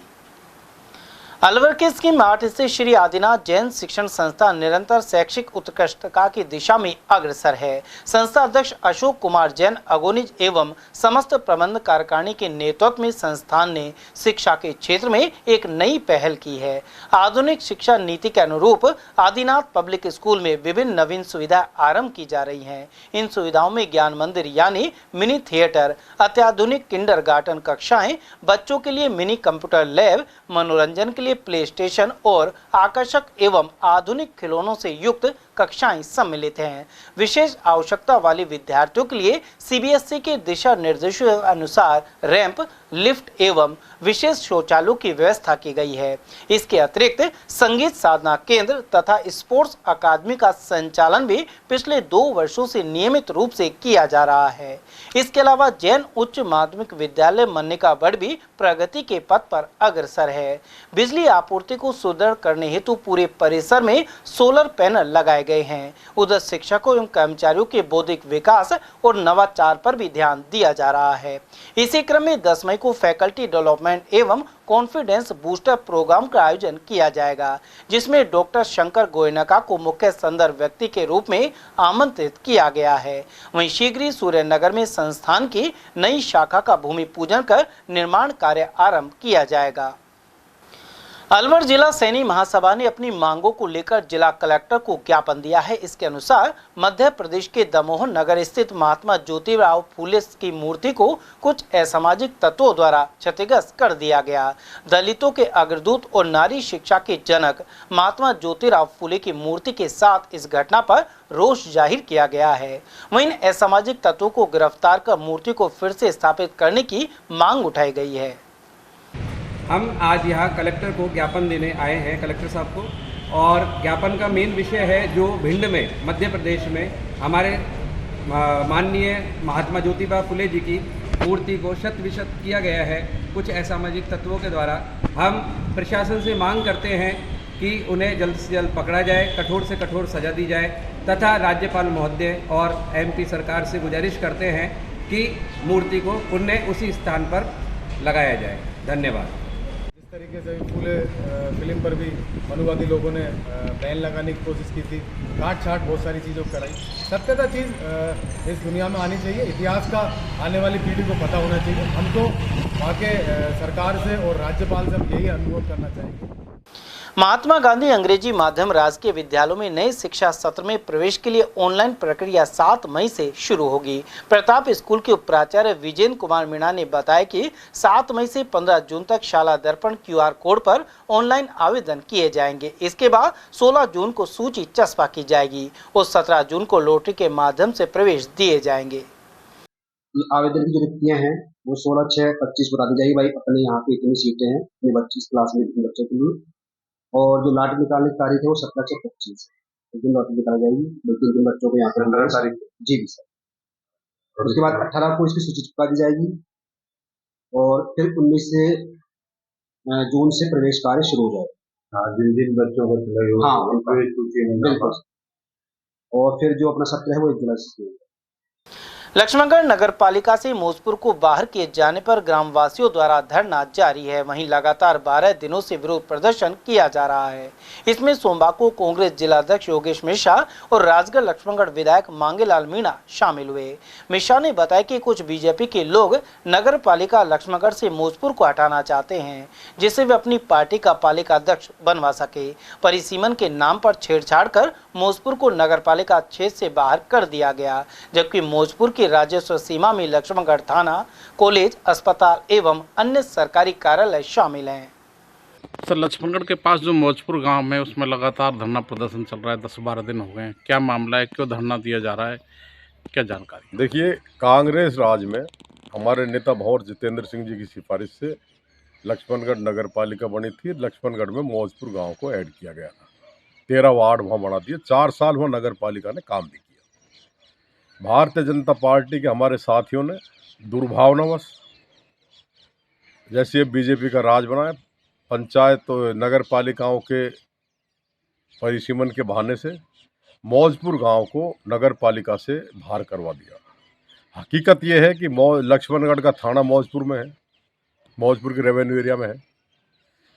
अलवर के स्कीम 8 स्थित श्री आदिनाथ जैन शिक्षण संस्थान निरंतर शैक्षिक उत्कृष्टता की दिशा में अग्रसर है। संस्था अध्यक्ष अशोक कुमार जैन अगोनिज एवं समस्त प्रबंध कार्यकारिणी के नेतृत्व में संस्थान ने शिक्षा के क्षेत्र में एक नई पहल की है। आधुनिक शिक्षा नीति के अनुरूप आदिनाथ पब्लिक स्कूल में विभिन्न नवीन सुविधाएं आरंभ की जा रही हैं। इन सुविधाओं में ज्ञान मंदिर यानी मिनी थिएटर, अत्याधुनिक किंडरगार्टन कक्षाएं, बच्चों के लिए मिनी कंप्यूटर लैब, मनोरंजन के लिए प्ले स्टेशन और आकर्षक एवं आधुनिक खिलौनों से युक्त कक्षाएं सम्मिलित हैं। विशेष आवश्यकता वाले विद्यार्थियों के लिए सीबीएसई के दिशा निर्देशों के अनुसार रैंप, लिफ्ट एवं विशेष शौचालयों की व्यवस्था की गई है। इसके अतिरिक्त संगीत साधना केंद्र तथा स्पोर्ट्स अकादमी का संचालन भी पिछले 2 वर्षों से नियमित रूप से किया जा रहा है। इसके अलावा जैन उच्च माध्यमिक विद्यालय मन्निकागढ़ भी प्रगति के पथ पर अग्रसर है। बिजली आपूर्ति को सुदृढ़ करने हेतु पूरे परिसर में सोलर पैनल लगाए गए हैं। उधर शिक्षकों एवं कर्मचारियों के बौद्धिक विकास और नवाचार पर भी ध्यान दिया जा रहा है। इसी क्रम में 10 मई को फैकल्टी डेवलपमेंट एवं कॉन्फिडेंस बूस्टर प्रोग्राम का आयोजन किया जाएगा, जिसमें डॉक्टर शंकर गोयनका को मुख्य संदर्भ व्यक्ति के रूप में आमंत्रित किया गया है। वहीं शीघ्र ही सूर्यनगर में संस्थान की नई शाखा का भूमि पूजन कर निर्माण कार्य आरंभ किया जाएगा। अलवर जिला सैनी महासभा ने अपनी मांगों को लेकर जिला कलेक्टर को ज्ञापन दिया है। इसके अनुसार मध्य प्रदेश के दमोह नगर स्थित महात्मा ज्योतिराव फूले की मूर्ति को कुछ असामाजिक तत्वों द्वारा क्षतिग्रस्त कर दिया गया। दलितों के अग्रदूत और नारी शिक्षा के जनक महात्मा ज्योतिराव फूले की मूर्ति के साथ इस घटना पर रोष जाहिर किया गया है। वहीं असामाजिक तत्वों को गिरफ्तार कर मूर्ति को फिर से स्थापित करने की मांग उठाई गई है। हम आज यहाँ कलेक्टर को ज्ञापन देने आए हैं, कलेक्टर साहब को, और ज्ञापन का मेन विषय है जो भिंड में मध्य प्रदेश में हमारे माननीय महात्मा ज्योतिबा फुले जी की मूर्ति को शत विशत किया गया है कुछ असामाजिक तत्वों के द्वारा। हम प्रशासन से मांग करते हैं कि उन्हें जल्द से जल्द पकड़ा जाए, कठोर से कठोर सजा दी जाए तथा राज्यपाल महोदय और एमपी सरकार से गुजारिश करते हैं कि मूर्ति को पुनः उसी स्थान पर लगाया जाए। धन्यवाद। तरीके से पूरे फिल्म पर भी मनुवादी लोगों ने बैन लगाने की कोशिश की थी, काट छाट बहुत सारी चीज़ों को कराई। सत्यता चीज़ इस दुनिया में आनी चाहिए, इतिहास का आने वाली पीढ़ी को पता होना चाहिए। हमको वहाँ के सरकार से और राज्यपाल से हम यही अनुरोध करना चाहेंगे। महात्मा गांधी अंग्रेजी माध्यम राजकीय विद्यालयों में नए शिक्षा सत्र में प्रवेश के लिए ऑनलाइन प्रक्रिया 7 मई से शुरू होगी। प्रताप स्कूल के उपाचार्य विजेंद्र कुमार मीणा ने बताया कि 7 मई से 15 जून तक शाला दर्पण QR कोड पर ऑनलाइन आवेदन किए जाएंगे। इसके बाद 16 जून को सूची चस्पा की जाएगी और 17 जून को लॉटरी के माध्यम से प्रवेश दिए जाएंगे। आवेदन की जो रिक्तियाँ हैं वो 16/6/25 बता दी जाएगी। भाई अपने यहाँ पे इतनी सीटें हैं, अपने 25 क्लास में इतने बच्चों के लिए। और जो लॉटरी निकालने की तारीख है वो 17/6/25 है। दिन लॉटरी निकाली जाएगी, लेकिन जिन बच्चों को यहाँ पे 17 तारीख जी सर। उसके बाद 18 को इसकी सूची चिपका दी जाएगी और फिर 19 से जून से प्रवेश कार्य शुरू हो जाएगा। हाँ, जिन बच्चों को बिल्कुल। और फिर जो अपना सत्र है वो 1 जुलाई से। लक्ष्मणगढ़ नगर पालिका से मौजपुर को बाहर किए जाने पर ग्रामवासियों द्वारा धरना जारी है। वहीं लगातार 12 दिनों से विरोध प्रदर्शन किया जा रहा है। इसमें सोमवार को कांग्रेस जिलाध्यक्ष योगेश मिश्रा और राजगढ़ लक्ष्मणगढ़ विधायक मांगेलाल मीणा शामिल हुए। मिश्रा ने बताया कि कुछ बीजेपी के लोग नगर पालिका लक्ष्मणगढ़ से मौजपुर को हटाना चाहते हैं, जिससे वे अपनी पार्टी का पालिका अध्यक्ष बनवा सके। परिसीमन के नाम पर छेड़छाड़ कर मौजपुर को नगर पालिका क्षेत्र से बाहर कर दिया गया, जबकि मौजपुर की राजस्व सीमा में लक्ष्मणगढ़ थाना, कॉलेज, अस्पताल एवं अन्य सरकारी कार्यालय शामिल हैं। सर, लक्ष्मणगढ़ के पास जो मौजपुर गांव है उसमें लगातार धरना प्रदर्शन चल रहा है, 10-12 दिन हो गए हैं। क्या मामला है, क्यों धरना दिया जा रहा है, क्या जानकारी? देखिए, कांग्रेस राज में हमारे नेता भंवर जितेंद्र सिंह जी की सिफारिश से लक्ष्मणगढ़ नगर पालिका बनी थी। लक्ष्मणगढ़ में मौजपुर गांव को ऐड किया गया था, 13 वार्ड वहाँ बढ़ा दिए। 4 साल वहाँ नगर पालिका ने काम भी किया। भारतीय जनता पार्टी के हमारे साथियों ने दुर्भावनावश, जैसे बीजेपी का राज बना है, पंचायत तो नगर पालिकाओं के परिसीमन के बहाने से मौजपुर गांव को नगर पालिका से बाहर करवा दिया। हकीकत यह है कि लक्ष्मणगढ़ का थाना मौजपुर में है, मौजपुर के रेवेन्यू एरिया में है।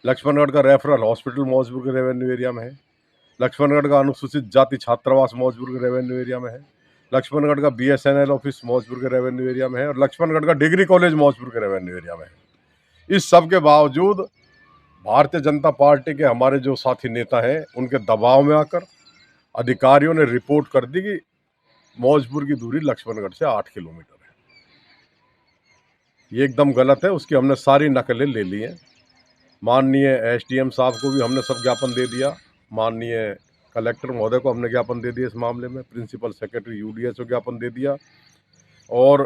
लक्ष्मणगढ़ का रेफरल हॉस्पिटल मौजपुर के रेवेन्यू एरिया में है। लक्ष्मणगढ़ का अनुसूचित जाति छात्रावास मौजपुर के रेवेन्यू एरिया में है। लक्ष्मणगढ़ का BSNL ऑफिस मौजपुर के रेवेन्यू एरिया में है और लक्ष्मणगढ़ का डिग्री कॉलेज मौजपुर के रेवेन्यू एरिया में है। इस सब के बावजूद भारतीय जनता पार्टी के हमारे जो साथी नेता हैं, उनके दबाव में आकर अधिकारियों ने रिपोर्ट कर दी कि मौजपुर की दूरी लक्ष्मणगढ़ से 8 किलोमीटर है। ये एकदम गलत है। उसकी हमने सारी नकलें ले ली हैं। माननीय SDM साहब को भी हमने सब ज्ञापन दे दिया। माननीय कलेक्टर महोदय को हमने ज्ञापन दे दिया इस मामले में। प्रिंसिपल सेक्रेटरी UDS को ज्ञापन दे दिया। और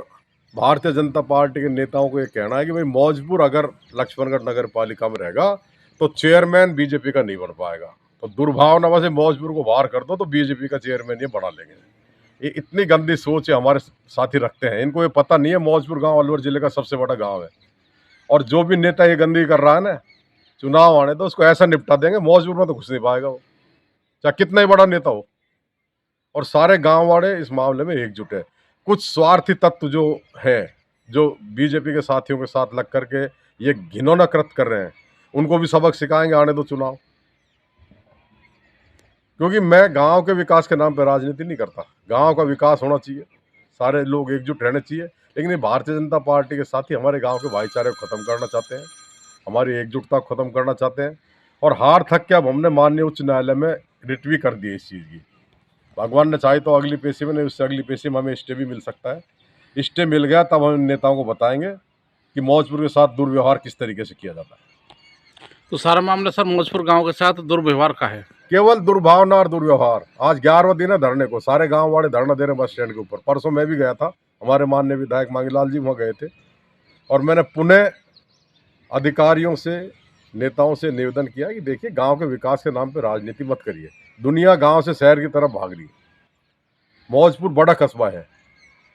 भारतीय जनता पार्टी के नेताओं को ये कहना है कि भाई मौजपुर अगर लक्ष्मणगढ़ नगर पालिका में रहेगा तो चेयरमैन बीजेपी का नहीं बन पाएगा। तो दुर्भावना से मौजपुर को बाहर कर दो तो बीजेपी का चेयरमैन ये बना लेंगे। ये इतनी गंदी सोच है हमारे साथी रखते हैं। इनको ये पता नहीं है मौजपुर गाँव अलवर जिले का सबसे बड़ा गाँव है। और जो भी नेता ये गंदगी कर रहा है ना, चुनाव आने तो उसको ऐसा निपटा देंगे, मौजपुर में तो घुस नहीं पाएगा वो, चाहे कितना ही बड़ा नेता हो। और सारे गांव वाले इस मामले में एकजुट है। कुछ स्वार्थी तत्व जो है, जो बीजेपी के साथियों के साथ लग करके ये घिनौना कृत्य कर रहे हैं, उनको भी सबक सिखाएंगे आने दो चुनाव। क्योंकि मैं गांव के विकास के नाम पर राजनीति नहीं करता। गांव का विकास होना चाहिए, सारे लोग एकजुट रहने चाहिए। लेकिन ये भारतीय जनता पार्टी के साथी हमारे गाँव के भाईचारे को खत्म करना चाहते हैं, हमारी एकजुटता को खत्म करना चाहते हैं। और हार थक के अब हमने माननीय उच्च न्यायालय में रिट भी कर दी है इस चीज़ की। भगवान ने चाहे तो अगली पेशी में नहीं, उससे अगली पेशी में हमें स्टे भी मिल सकता है। स्टे मिल गया तब हम नेताओं को बताएंगे कि मौजपुर के साथ दुर्व्यवहार किस तरीके से किया जाता है। तो सारा मामला सर मौजपुर गांव के साथ दुर्व्यवहार का है, केवल दुर्भावना और दुर्व्यवहार। आज 11वां दिन है धरने को, सारे गाँव वाले धरना दे रहे हैं बस स्टैंड के ऊपर। परसों मैं भी गया था, हमारे माननीय विधायक मांगेलाल जी वहाँ गए थे। और मैंने पुनः अधिकारियों से, नेताओं से निवेदन किया कि देखिए गांव के विकास के नाम पे राजनीति मत करिए। दुनिया गांव से शहर की तरफ भाग रही है। मौजपुर बड़ा कस्बा है,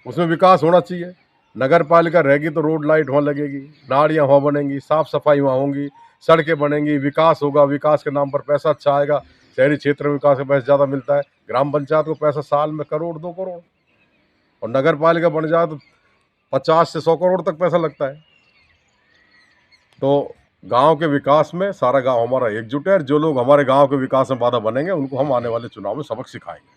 उसमें विकास होना चाहिए। नगर पालिका रहेगी तो रोड लाइट वहाँ लगेगी, नालियाँ वहाँ बनेंगी, साफ सफाई वहाँ होंगी, सड़कें बनेंगी, विकास होगा। विकास के नाम पर पैसा अच्छा आएगा। शहरी क्षेत्र में विकास का पैसा ज़्यादा मिलता है। ग्राम पंचायत को पैसा साल में 1 करोड़ 2 करोड़, और नगर पालिका बन जाए तो 50 से 100 करोड़ तक पैसा लगता है। तो गांव के विकास में सारा गांव हमारा एकजुट है और जो लोग हमारे गांव के विकास में बाधा बनेंगे उनको हम आने वाले चुनाव में सबक सिखाएंगे।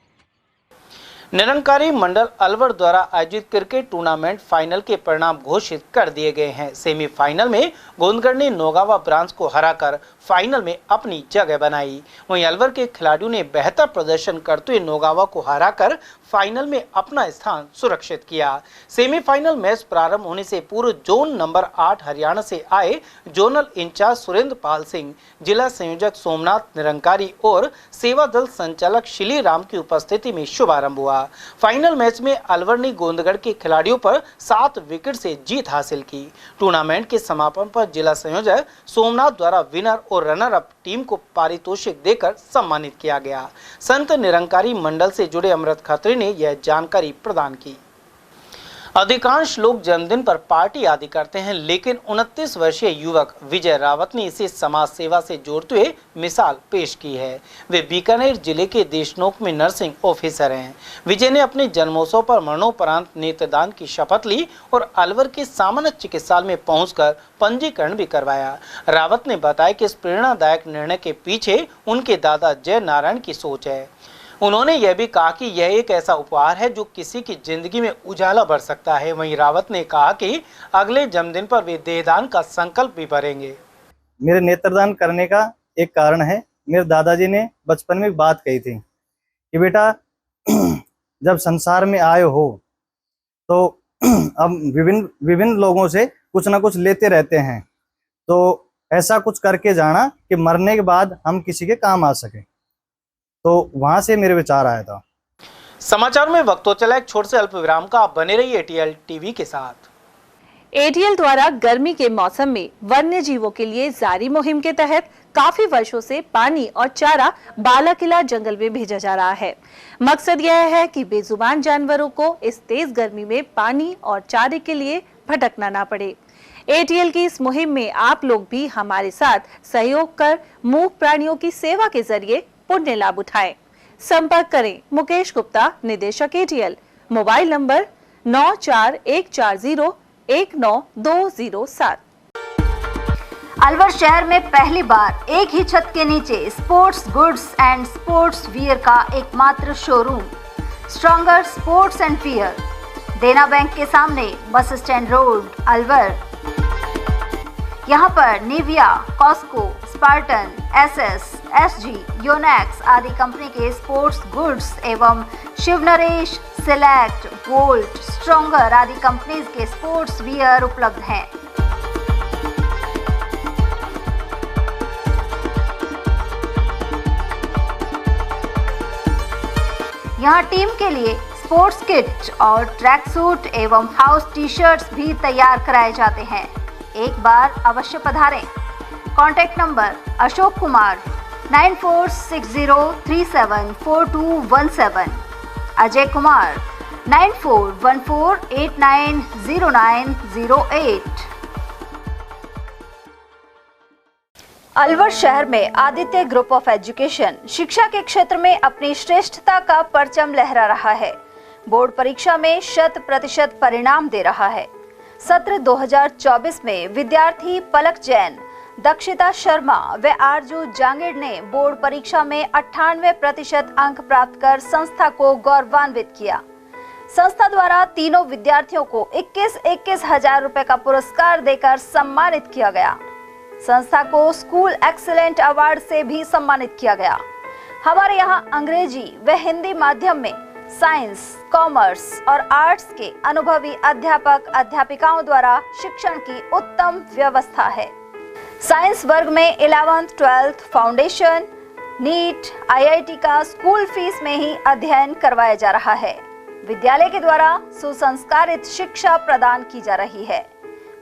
निरंकारी मंडल अलवर द्वारा आयोजित क्रिकेट टूर्नामेंट फाइनल के परिणाम घोषित कर दिए गए हैं। सेमीफाइनल में गोंदगढ़ ने नौगावा ब्रांच को हराकर फाइनल में अपनी जगह बनाई। वहीं अलवर के खिलाड़ियों ने बेहतर प्रदर्शन करते हुए नौगावा को हराकर फाइनल में अपना स्थान सुरक्षित किया। सेमीफाइनल मैच प्रारंभ होने से पूर्व जोन नंबर 8 हरियाणा से आए जोनल इंचार्ज सुरेंद्र पाल सिंह, जिला संयोजक सोमनाथ निरंकारी और सेवा दल संचालक श्री राम की उपस्थिति में शुभारंभ हुआ। फाइनल मैच में अलवर ने गोंदगढ़ के खिलाड़ियों पर 7 विकेट से जीत हासिल की। टूर्नामेंट के समापन पर जिला संयोजक सोमनाथ द्वारा विनर और रनर अप टीम को पारितोषिक देकर सम्मानित किया गया। संत निरंकारी मंडल से जुड़े अमृत खत्री ने यह जानकारी प्रदान की। अधिकांश लोग जन्मदिन पर पार्टी आदि करते हैं, लेकिन 29 वर्षीय युवक विजय रावत ने इसे समाज सेवा से जोड़ते हुए मिसाल पेश की है। वे बीकानेर जिले के देशनोक में नर्सिंग ऑफिसर हैं। विजय ने अपने जन्मोत्सव पर मरणोपरांत नेत्रदान की शपथ ली और अलवर के सामान्य चिकित्सालय में पहुंचकर पंजीकरण भी करवाया। रावत ने बताया कि इस प्रेरणादायक निर्णय के पीछे उनके दादा जय नारायण की सोच है। उन्होंने यह भी कहा कि यह एक ऐसा उपहार है जो किसी की जिंदगी में उजाला भर सकता है। वहीं रावत ने कहा कि अगले जन्मदिन पर वे देहदान का संकल्प भी भरेंगे। मेरे नेत्रदान करने का एक कारण है, मेरे दादाजी ने बचपन में बात कही थी कि बेटा जब संसार में आए हो तो अब विभिन्न लोगों से कुछ ना कुछ लेते रहते हैं, तो ऐसा कुछ करके जाना कि मरने के बाद हम किसी के काम आ सके। तो वहां से मेरे विचार आया था। समाचार में वक्त तो चला एक छोटे से अल्प विराम का। आप बने रहिए एटीएल टीवी के साथ। एटीएल द्वारा गर्मी के मौसम में वन्य जीवों के लिए जारी मुहिम के तहत काफी वर्षों से पानी और चारा बालाकिला जंगल में भेजा जा रहा है। मकसद यह है कि बेजुबान जानवरों को इस तेज गर्मी में पानी और चारे के लिए भटकना ना पड़े। एटीएल की इस मुहिम में आप लोग भी हमारे साथ सहयोग कर मूक प्राणियों की सेवा के जरिए पुण्य लाभ उठाएं। संपर्क करें मुकेश गुप्ता, निदेशक एटीएल, मोबाइल नंबर 9414019207। अलवर शहर में पहली बार एक ही छत के नीचे sports goods and sports wear का एकमात्र showroom stronger sports and wear, Dena bank के सामने, बस स्टैंड रोड, अलवर। यहाँ पर Nivia, Cosco, Spartan, SS, SG, Yonex आदि कंपनी के स्पोर्ट्स गुड्स एवं Shiv Naresh, select, Volt, stronger आदि कंपनीज के स्पोर्ट्स वियर उपलब्ध हैं। यहाँ टीम के लिए स्पोर्ट्स किट और ट्रैक सूट एवं हाउस टी शर्ट्स भी तैयार कराए जाते हैं। एक बार अवश्य पधारें। Contact number Ashok Kumar 9460374217, Ajay Kumar 9414890908। अलवर शहर में आदित्य ग्रुप ऑफ एजुकेशन शिक्षा के क्षेत्र में अपनी श्रेष्ठता का परचम लहरा रहा है। बोर्ड परीक्षा में 100% परिणाम दे रहा है। सत्र 2024 में विद्यार्थी पलक जैन, दक्षिता शर्मा व आरजू जांगिड़ ने बोर्ड परीक्षा में 98% अंक प्राप्त कर संस्था को गौरवान्वित किया। संस्था द्वारा तीनों विद्यार्थियों को 21-21 हजार रुपए का पुरस्कार देकर सम्मानित किया गया। संस्था को स्कूल एक्सीलेंट अवार्ड से भी सम्मानित किया गया। हमारे यहाँ अंग्रेजी व हिंदी माध्यम में साइंस, कॉमर्स और आर्ट्स के अनुभवी अध्यापक अध्यापिकाओं द्वारा शिक्षण की उत्तम व्यवस्था है। साइंस वर्ग में 11th, 12th foundation, NEET, IIT का स्कूल फीस में ही अध्ययन करवाया जा रहा है। विद्यालय के द्वारा सुसंस्कारित शिक्षा प्रदान की जा रही है।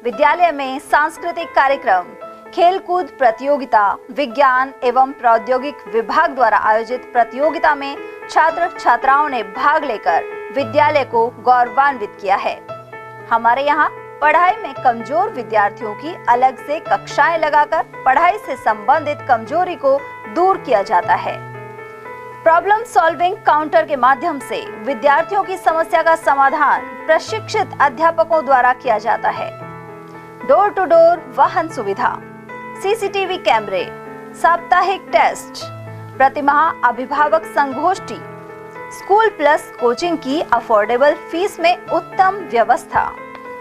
विद्यालय में सांस्कृतिक कार्यक्रम, खेलकूद प्रतियोगिता, विज्ञान एवं प्रौद्योगिक विभाग द्वारा आयोजित प्रतियोगिता में छात्र छात्राओं ने भाग लेकर विद्यालय को गौरवान्वित किया है। हमारे यहाँ पढ़ाई में कमजोर विद्यार्थियों की अलग से कक्षाएं लगाकर पढ़ाई से संबंधित कमजोरी को दूर किया जाता है। प्रॉब्लम सॉल्विंग काउंटर के माध्यम से विद्यार्थियों की समस्या का समाधान प्रशिक्षित अध्यापकों द्वारा किया जाता है। डोर टू डोर वाहन सुविधा, सीसीटीवी कैमरे, साप्ताहिक टेस्ट, प्रतिमाह अभिभावक संगोष्ठी, स्कूल प्लस कोचिंग की अफोर्डेबल फीस में उत्तम व्यवस्था।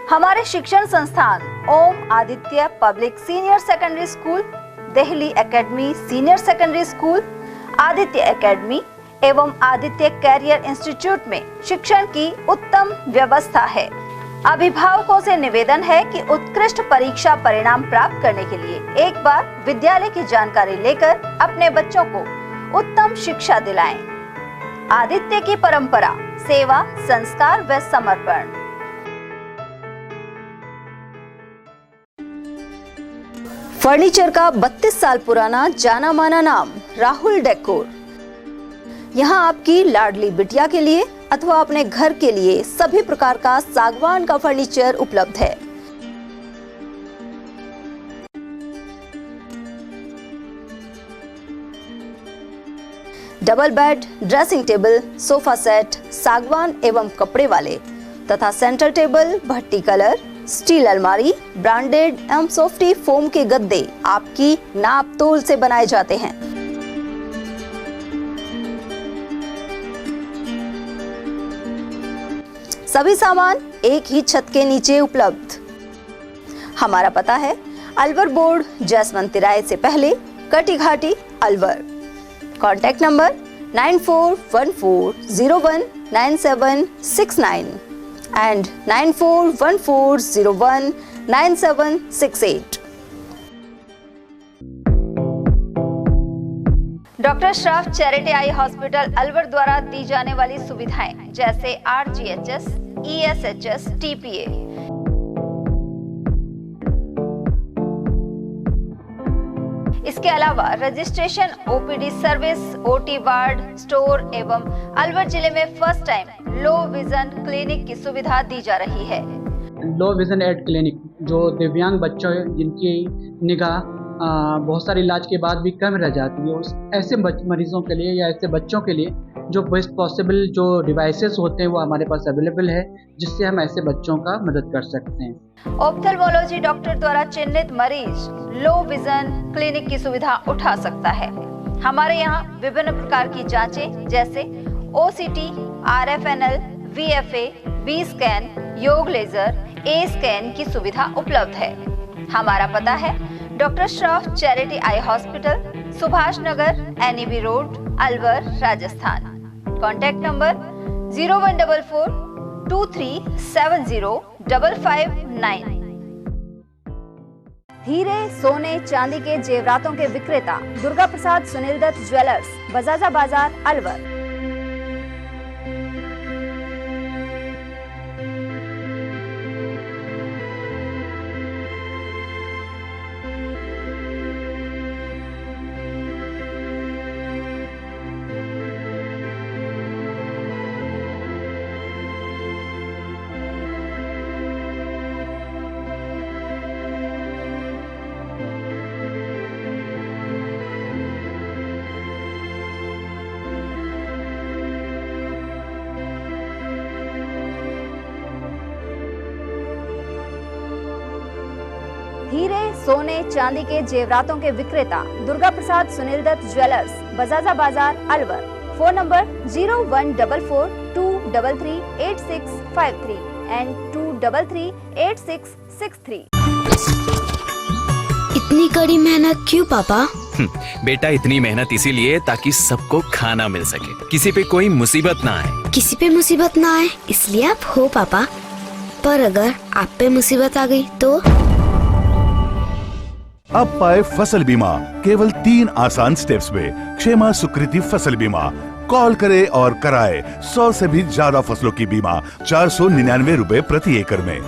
हमारे शिक्षण संस्थान Om Aditya public senior secondary school, Delhi academy senior secondary school, Aditya academy एवं आदित्य कैरियर इंस्टीट्यूट में शिक्षण की उत्तम व्यवस्था है। अभिभावकों से निवेदन है कि उत्कृष्ट परीक्षा परिणाम प्राप्त करने के लिए एक बार विद्यालय की जानकारी लेकर अपने बच्चों को उत्तम शिक्षा दिलाएं। आदित्य की परंपरा, सेवा, संस्कार व समर्पण। फर्नीचर का 32 साल पुराना जाना माना नाम राहुल डेकोर। यहाँ आपकी लाडली बिटिया के लिए अथवा अपने घर के लिए सभी प्रकार का सागवान का फर्नीचर उपलब्ध है। Double bed, dressing table, sofa set सागवान एवं कपड़े वाले तथा सेंटर टेबल, भट्टी कलर, स्टील अलमारी, ब्रांडेड एवं सॉफ्टी फोम के गद्दे आपकी नाप तोल से बनाए जाते हैं। सभी सामान एक ही छत के नीचे उपलब्ध। हमारा पता है अलवर बोर्ड, जसवंत तिराहे से पहले, कटी घाटी, Alwar. Contact number 9414019769 and 9414019768। Doctor Shroff charity eye hospital Alwar द्वारा दी जाने वाली सुविधाएं जैसे RGHS, ESHS, TPA। इसके अलावा registration, OPD service, OT ward, store एवं अलवर जिले में first time low vision clinic की सुविधा दी जा रही है। लो विजन एड क्लिनिक जो दिव्यांग बच्चों जिनकी निगाह बहुत सारे इलाज के बाद भी कम रह जाती है, उस ऐसे मरीजों के लिए या ऐसे बच्चों के लिए जो बेस्ट पॉसिबल जो डिवाइसेस होते हैं वो हमारे पास अवेलेबल है, जिससे हम ऐसे बच्चों का मदद कर सकते हैं। ऑप्थेल्मोलॉजी डॉक्टर द्वारा चिन्हित मरीज लो विजन क्लिनिक की सुविधा उठा सकता है। हमारे यहाँ विभिन्न प्रकार की जांचें जैसे OCT, RFNL, VFA, B scan, YAG laser, A scan की सुविधा उपलब्ध है। हमारा पता है doctor Shroff charity eye hospital, Subhash Nagar, NEB road, Alwar, Rajasthan. Contact number 014423705559। हीरे, सोने, चांदी के जेवरातों के विक्रेता दुर्गा प्रसाद सुनील दत्त ज्वेलर्स, बजाजा बाजार, अलवर। हीरे, सोने, चांदी के जेवरातों के विक्रेता Durga Prasad Sunil Dutt jewellers, Bajaja Bazaar, Alwar. Phone number 0144233863 and 2338663। इतनी कड़ी मेहनत क्यों पापा? बेटा इतनी मेहनत इसीलिए ताकि सबको खाना मिल सके, किसी पे कोई मुसीबत ना आए। किसी पे मुसीबत ना आए इसलिए आप हो पापा, पर अगर आप पे मुसीबत आ गई तो? अब पाए फसल बीमा केवल 3 आसान स्टेप्स में। क्षेमा सुकृति फसल बीमा। कॉल करे और कराए 100 से भी ज्यादा फसलों की बीमा 499 रुपए प्रति एकड़ में।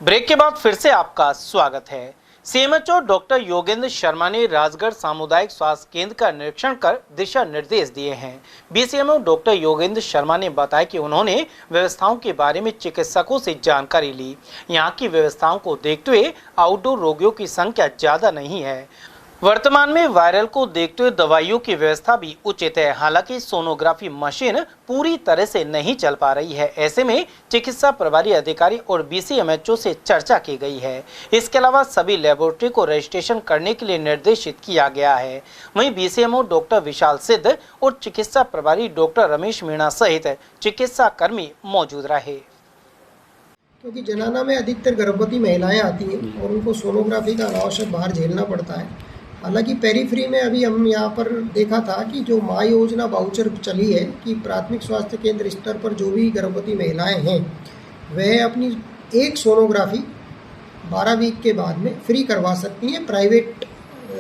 ब्रेक के बाद फिर से आपका स्वागत है। CMHO डॉक्टर योगेंद्र शर्मा ने राजगढ़ सामुदायिक स्वास्थ्य केंद्र का निरीक्षण कर दिशा निर्देश दिए हैं। BCMO डॉक्टर योगेंद्र शर्मा ने बताया कि उन्होंने व्यवस्थाओं के बारे में चिकित्सकों से जानकारी ली। यहाँ की व्यवस्थाओं को देखते हुए आउटडोर रोगियों की संख्या ज्यादा नहीं है। वर्तमान में वायरल को देखते हुए दवाइयों की व्यवस्था भी उचित है। हालांकि सोनोग्राफी मशीन पूरी तरह से नहीं चल पा रही है। ऐसे में चिकित्सा प्रभारी अधिकारी और BCMHO से चर्चा की गई है। इसके अलावा सभी लेबोरेटरी को रजिस्ट्रेशन करने के लिए निर्देशित किया गया है। वहीं BCMO डॉक्टर विशाल सिद्ध और चिकित्सा प्रभारी डॉक्टर रमेश मीणा सहित चिकित्सा कर्मी मौजूद रहे। क्योंकि जनाना में अधिकतर गर्भवती महिलाएं आती हैं और उनको सोनोग्राफी का अनावश्यक भार झेलना पड़ता है। हालांकि पेरीफ्री में अभी हम यहाँ पर देखा था कि जो माँ योजना वाउचर चली है कि प्राथमिक स्वास्थ्य केंद्र स्तर पर जो भी गर्भवती महिलाएं हैं वह अपनी एक सोनोग्राफी 12 वीक के बाद में फ्री करवा सकती हैं प्राइवेट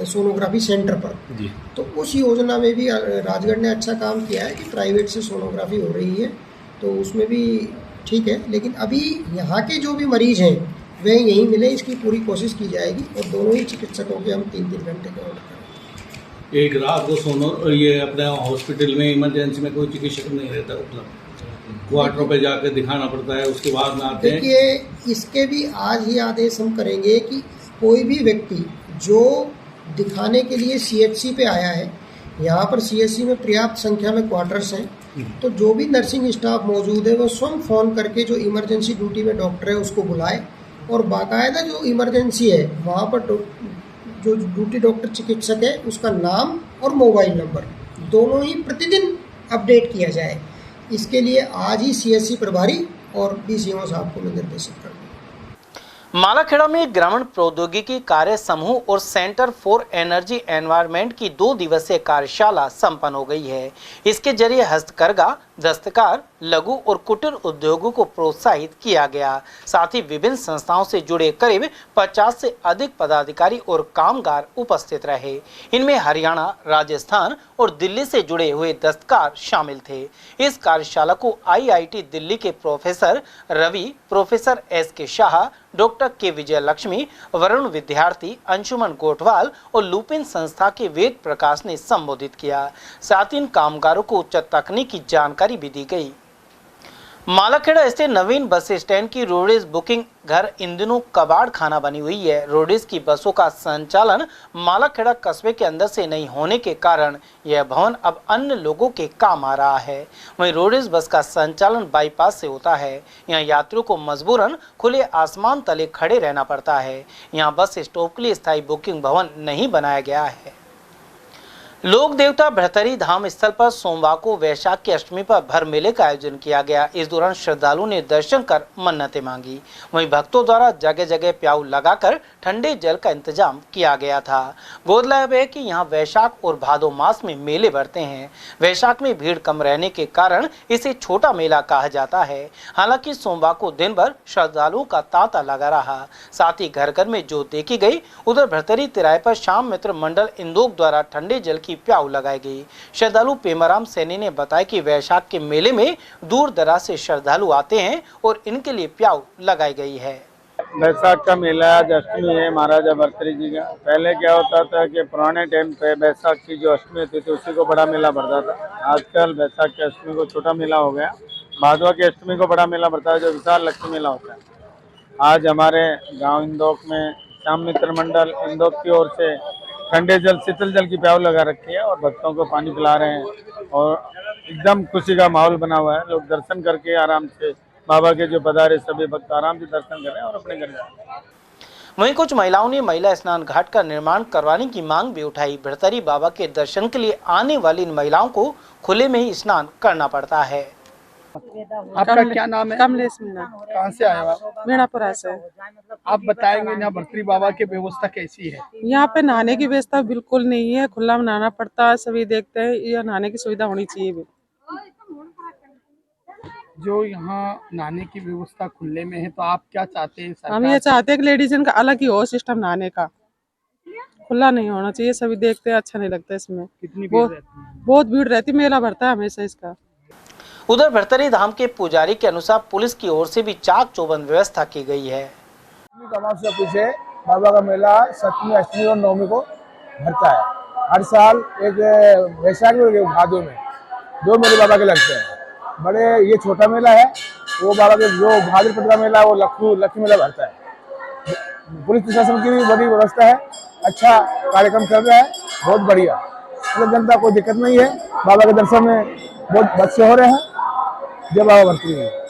सोनोग्राफी सेंटर पर जी। तो उस योजना में भी राजगढ़ ने अच्छा काम किया है कि प्राइवेट से सोनोग्राफी हो रही है, तो उसमें भी ठीक है। लेकिन अभी यहाँ के जो भी मरीज हैं वे यहीं मिले, इसकी पूरी कोशिश की जाएगी और दोनों ही चिकित्सकों के हम 3-3 घंटे के ऑर्डर करेंगे। एक रात को ये अपने हॉस्पिटल में इमरजेंसी में कोई चिकित्सक नहीं रहता उपलब्ध, क्वार्टरों पे जाकर दिखाना पड़ता है, उसके बाद में आते हैं। देखिए इसके भी आज ही आदेश हम करेंगे कि कोई भी व्यक्ति जो दिखाने के लिए CHC पे आया है, यहाँ पर CHC में पर्याप्त संख्या में क्वार्टर्स हैं, तो जो भी नर्सिंग स्टाफ मौजूद है वो स्वयं फ़ोन करके जो इमरजेंसी ड्यूटी में डॉक्टर है उसको बुलाए और बाकायदा जो इमरजेंसी है वहाँ पर जो ड्यूटी डॉक्टर चिकित्सक है उसका नाम और मोबाइल नंबर दोनों ही प्रतिदिन अपडेट किया जाए। इसके लिए आज ही CHC प्रभारी और BCMO साहब को मैं निर्देशित कर दूँ। मालाखेड़ा में ग्रामीण प्रौद्योगिकी कार्य समूह और सेंटर फॉर एनर्जी एनवायरनमेंट की 2 दिवसीय कार्यशाला संपन्न हो गई है। इसके जरिए हस्तकरघा, दस्तकार, लघु और कुटीर उद्योगों को प्रोत्साहित किया गया। साथ ही विभिन्न संस्थाओं से जुड़े करीब 50 से अधिक पदाधिकारी और कामगार उपस्थित रहे। इनमें हरियाणा, राजस्थान और दिल्ली से जुड़े हुए दस्तकार शामिल थे। इस कार्यशाला को IIT दिल्ली के professor Ravi, professor SK Shah, doctor K Vijayalakshmi, Varun Vidyarthi, Anshuman Gothwal और लुपिन संस्था के वेद प्रकाश ने संबोधित किया। साथ ही इन कामगारों को उच्च तकनीकी जानकारी भी दी गई। मालाखेड़ा स्थित नवीन बस स्टैंड की रोडवेज बुकिंग घर इन दिनों कबाड़ खाना बनी हुई है। रोडवेज की बसों का संचालन मालाखेड़ा कस्बे के अंदर से नहीं होने के कारण यह भवन अब अन्य लोगों के काम आ रहा है। वहीं रोडवेज बस का संचालन बाईपास से होता है। यहाँ यात्रियों को मजबूरन खुले आसमान तले खड़े रहना पड़ता है। यहाँ बस स्टॉप के लिए स्थायी बुकिंग भवन नहीं बनाया गया है। लोक देवता भृतरी धाम स्थल पर सोमवार को वैशाख की अष्टमी पर भर मेले का आयोजन किया गया। इस दौरान श्रद्धालुओं ने दर्शन कर मन्नतें मांगी। वहीं भक्तों द्वारा जगह जगह प्याऊ लगाकर ठंडे जल का इंतजाम किया गया था। गौरतलब है कि यहाँ वैशाख और भादो मास में मेले भरते हैं। वैशाख में भीड़ कम रहने के कारण इसे छोटा मेला कहा जाता है। हालांकि सोमवार को दिन भर श्रद्धालुओं का तांता लगा रहा। साथ ही घर घर में जोत देखी गई। उधर भृतरी तिराहे पर श्याम मित्र मंडल इंदौर द्वारा ठंडे जल की प्याऊ लगाई गई। श्रद्धालु पेमाराम सैनी ने बताया कि वैशाख के मेले में दूर दराज से श्रद्धालु आते हैं और इनके लिए प्याऊ लगाई गई है। वैशाख का मेला आज अष्टमी है महाराजा भर्तृहरि जी का। पहले क्या होता था कि पुराने टाइम पे वैशाख की जो अष्टमी होती थी उसी को बड़ा मेला भरता था। आजकल वैशाख की अष्टमी को छोटा मेला हो गया। भादवा की अष्टमी को बड़ा मेला भरता है जो विशाल लक्ष्मी मेला होता है। आज हमारे गाँव इंदौर में श्याम मित्र मंडल इंदौर की ओर से ठंडे जल शीतल जल की प्याऊ लगा रखी है और भक्तों को पानी पिला रहे हैं और एकदम खुशी का माहौल बना हुआ है। लोग दर्शन करके आराम से बाबा के जो पधारे सभी भक्त आराम से दर्शन कर रहे हैं और अपने घर जा रहे हैं। वहीं कुछ महिलाओं ने महिला स्नान घाट का निर्माण करवाने की मांग भी उठाई। भृतरी बाबा के दर्शन के लिए आने वाली इन महिलाओं को खुले में ही स्नान करना पड़ता है। आपका क्या नाम है? कमलेश मीणा। कहाँ से आए हो आप? मीणापुरा से। आप बताएंगे यहाँ भर्तरी बाबा की व्यवस्था कैसी है? यहाँ पे नहाने की व्यवस्था बिल्कुल नहीं है, खुला में नहाना पड़ता है। सभी देखते हैं, यह नहाने की सुविधा होनी चाहिए भी। जो यहाँ नहाने की व्यवस्था खुले में है तो आप क्या चाहते हैं? हम ये चाहते हैं कि लेडीज का अलग ही हो सिस्टम नहाने का, खुला नहीं होना चाहिए। सभी देखते हैं, अच्छा नहीं लगता इसमें। कितनी भीड़ रहती है? बहुत भीड़ रहती है, मेला भरता है हमेशा इसका। उधर भर्तरी धाम के पुजारी के अनुसार पुलिस की ओर से भी चाक चौबंद व्यवस्था की गई है। से पीछे बाबा का मेला 7वीं, 8वीं और 9वीं को भरता है। हर साल एक वैशाख में एक भादो में 2 मेले बाबा के लगते हैं। बड़े ये छोटा मेला है, वो बाबा के जो भाद्रपद का मेला है वो लक्ष्मी मेला भरता है। पुलिस प्रशासन की भी बड़ी व्यवस्था है, अच्छा कार्यक्रम चल रहा है, बहुत बढ़िया। मतलब जनता कोई दिक्कत नहीं है, बाबा के दर्शन में बहुत बच्चे हो रहे हैं। जय बाबा भर्तृहरि।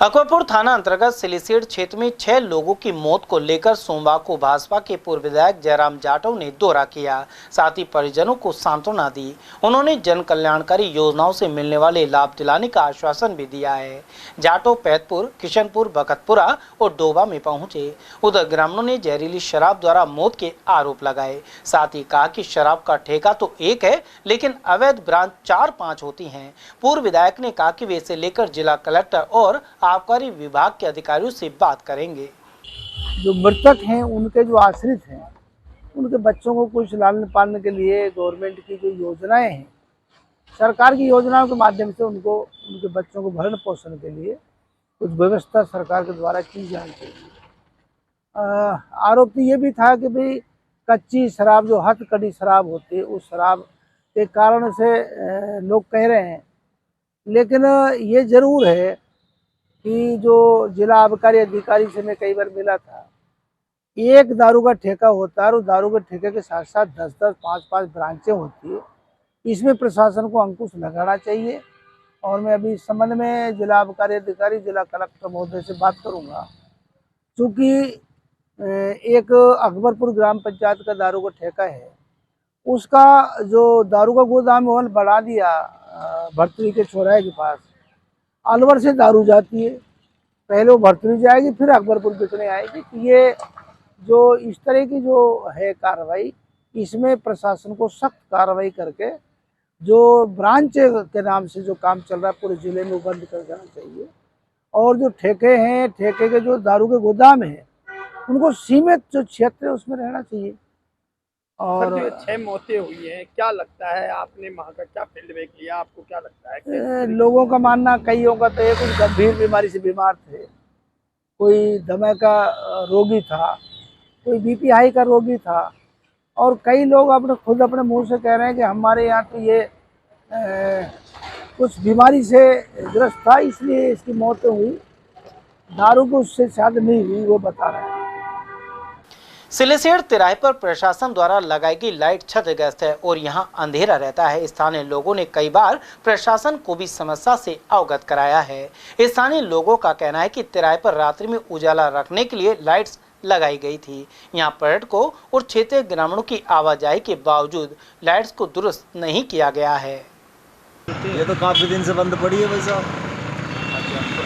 अकबरपुर थाना अंतर्गत सिलीसेड़ क्षेत्र में 6 लोगों की मौत को लेकर सोमवार को भाजपा के पूर्व विधायक जयराम जाटव ने दौरा किया, साथ ही परिजनों को सांत्वना दी। उन्होंने जन कल्याणकारी योजनाओं से मिलने वाले लाभ दिलाने का आश्वासन भी दिया है। जाटव पैतपुर, किशनपुर, बखतपुरा और डोबा में पहुंचे। उधर ग्रामीणों ने जहरीली शराब द्वारा मौत के आरोप लगाए, साथ ही कहा कि शराब का ठेका तो एक है, लेकिन अवैध ब्रांच 4-5 होती हैं। पूर्व विधायक ने कहा कि वे इसे लेकर जिला कलेक्टर और आबकारी विभाग के अधिकारियों से बात करेंगे। जो मृतक हैं उनके जो आश्रित हैं, उनके बच्चों को कुछ लालन पालन के लिए गवर्नमेंट की जो योजनाएं हैं, सरकार की योजनाओं के माध्यम से उनको उनके बच्चों को भरण पोषण के लिए कुछ व्यवस्था सरकार के द्वारा की जानी चाहिए। आरोप तो ये भी था कि भाई कच्ची शराब, जो हथकड़ी शराब होती है, उस शराब के कारण से लोग कह रहे हैं। लेकिन ये जरूर है कि जो जिला आबकारी अधिकारी से मैं कई बार मिला था, एक दारू का ठेका होता है और दारू के ठेके के साथ साथ 10-10, 5-5 ब्रांचें होती है। इसमें प्रशासन को अंकुश लगाना चाहिए और मैं अभी इस संबंध में जिला आबकारी अधिकारी, जिला कलेक्टर महोदय से बात करूंगा। चूँकि एक अकबरपुर ग्राम पंचायत का दारू का ठेका है, उसका जो दारू का गोदाम है बढ़ा दिया भर्तरी के चौराहे के पास। अलवर से दारू जाती है, पहले वो भर्तरी जाएगी, फिर अकबरपुर बिकने आएगी। तो ये जो इस तरह की जो है कार्रवाई, इसमें प्रशासन को सख्त कार्रवाई करके जो ब्रांच के नाम से जो काम चल रहा है पूरे जिले में बंद कर देना चाहिए। और जो ठेके हैं, ठेके के जो दारू के गोदाम हैं, उनको सीमित जो क्षेत्र है उसमें रहना चाहिए। और 6 मौतें हुई हैं, क्या लगता है, आपने वहाँ का क्या फीडबैक लिया, आपको क्या लगता है? लोगों का मानना, कईयों का तो एक कुछ गंभीर बीमारी से बीमार थे, कोई दमे का रोगी था, कोई बीपी हाई का रोगी था, और कई लोग खुद अपने मुंह से कह रहे हैं कि हमारे यहाँ तो ये कुछ बीमारी से ग्रस्त था, इसलिए इसकी मौत हुई, दारू को उससे शायद नहीं हुई, वो बता रहे हैं। सिलीसेड़ तिराहे पर प्रशासन द्वारा लगाई गई लाइट क्षतिग्रस्त है और यहां अंधेरा रहता है। स्थानीय लोगों ने कई बार प्रशासन को भी समस्या से अवगत कराया है। स्थानीय लोगों का कहना है कि तिराहे पर रात्रि में उजाला रखने के लिए लाइट्स लगाई गई थी। यहां पर्यटकों और क्षेत्रीय ग्रामीणों की आवाजाही के बावजूद लाइट्स को दुरुस्त नहीं किया गया है। ये तो काफी दिन से बंद पड़ी है भाई साहब।